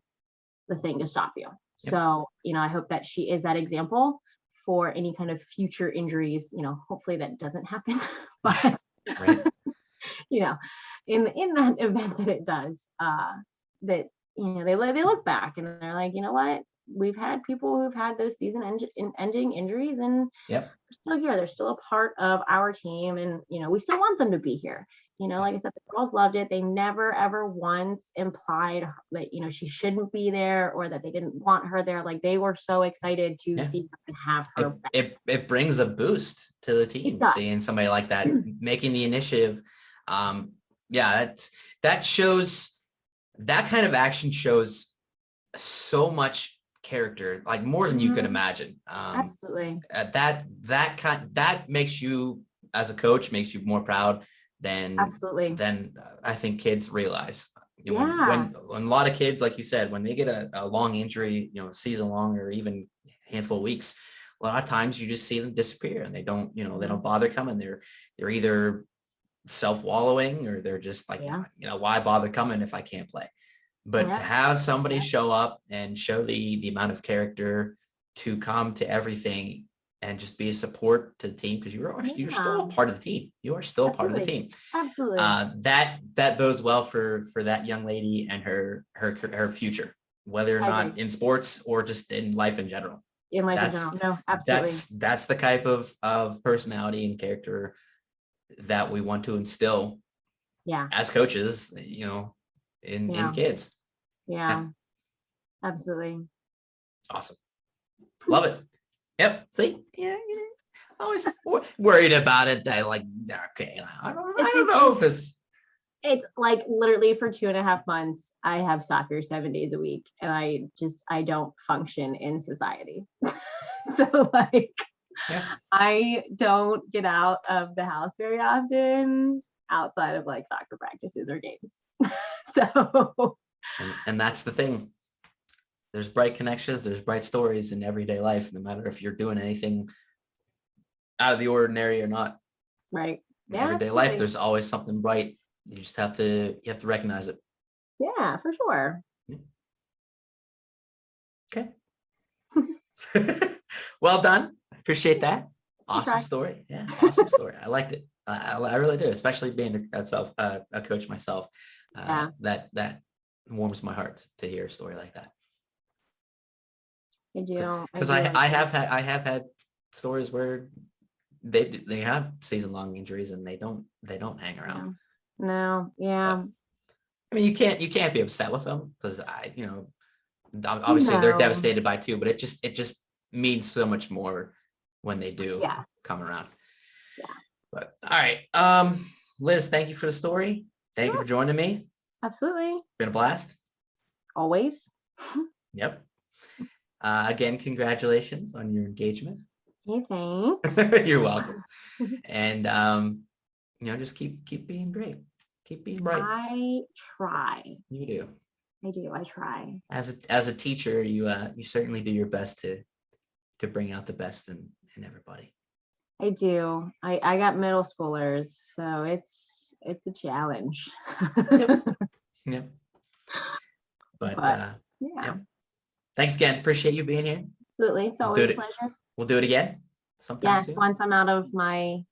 the thing to stop you. Yep. So, I hope that she is that example for any kind of future injuries. Hopefully that doesn't happen. But Right. In that event that it does, that they look back and they're like, you know what? We've had people who've had those season ending injuries, and Yep. they're still here. They're still a part of our team, and we still want them to be here. Like I said, the girls loved it. They never ever once implied that she shouldn't be there or that they didn't want her there. Like, they were so excited to Yeah. see her and have her back. It brings a boost to the It team, does. seeing somebody like that making the initiative. Yeah, that shows, that kind of action shows so much character, like more than you could imagine. Absolutely. That makes you, as a coach, makes you more proud Absolutely. than I think kids realize. Yeah. When a lot of kids, like you said, when they get a long injury, season long or even handful of weeks, a lot of times you just see them disappear and they don't bother coming. They're either self-wallowing or they're just like, why bother coming if I can't play? But to have somebody show up and show the amount of character to come to everything and just be a support to the team, because you're still a part of the team. You are still a part of the team. Absolutely. That bodes well for that young lady and her future, whether or not in sports or just in life in general. In life in general. No, absolutely. That's the type of personality and character that we want to instill as coaches, in kids. Yeah. Absolutely. Awesome. Love it. Yep. See, always worried about it. I don't know if it's like literally for 2.5 months, I have soccer 7 days a week, and I don't function in society. So like, I don't get out of the house very often outside of like soccer practices or games. So, and that's the thing. There's bright connections, there's bright stories in everyday life, no matter if you're doing anything out of the ordinary or not. Right. In everyday life, there's always something bright. You just have to recognize it. Yeah, for sure. Okay. Well done. I appreciate that. Awesome story. Yeah, awesome story. I liked it. I really do, especially being a coach myself. That warms my heart to hear a story like that. I do. Because I have had stories where they have season-long injuries and they don't hang around. No. Yeah. I mean, you can't be upset with them, because obviously they're devastated by it too, but it just means so much more when they do Yes. come around. Yeah. But all right. Liz, thank you for the story. Thank you for joining me. Absolutely. Been a blast. Always. Yep. Again, congratulations on your engagement. Hey, thanks. You're welcome. And just keep being great. Keep being bright. I try. You do. I try. As a teacher, you certainly do your best to bring out the best in everybody. I do. I got middle schoolers, so it's a challenge. Yep. But yeah. yeah. Thanks again. Appreciate you being here. Absolutely. It's always a pleasure. We'll do it again sometime Yes, soon. once I'm out of my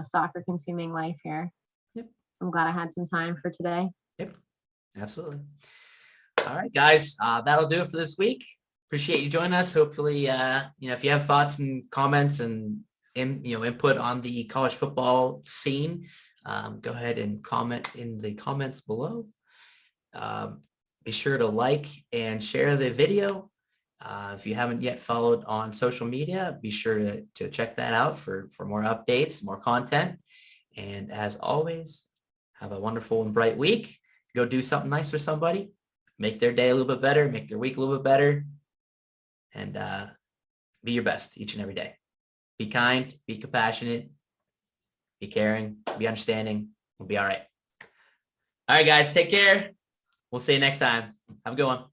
soccer consuming life here. Yep. I'm glad I had some time for today. Yep. Absolutely. All right, guys. That'll do it for this week. Appreciate you joining us. Hopefully, if you have thoughts and comments and input on the college football scene, go ahead and comment in the comments below. Be sure to like and share the video. If you haven't yet followed on social media, be sure to check that out for more updates, more content. And as always, have a wonderful and bright week. Go do something nice for somebody. Make their day a little bit better. Make their week a little bit better. And be your best each and every day. Be kind, be compassionate, be caring, be understanding. We'll be all right. All right, guys, take care. We'll see you next time. Have a good one.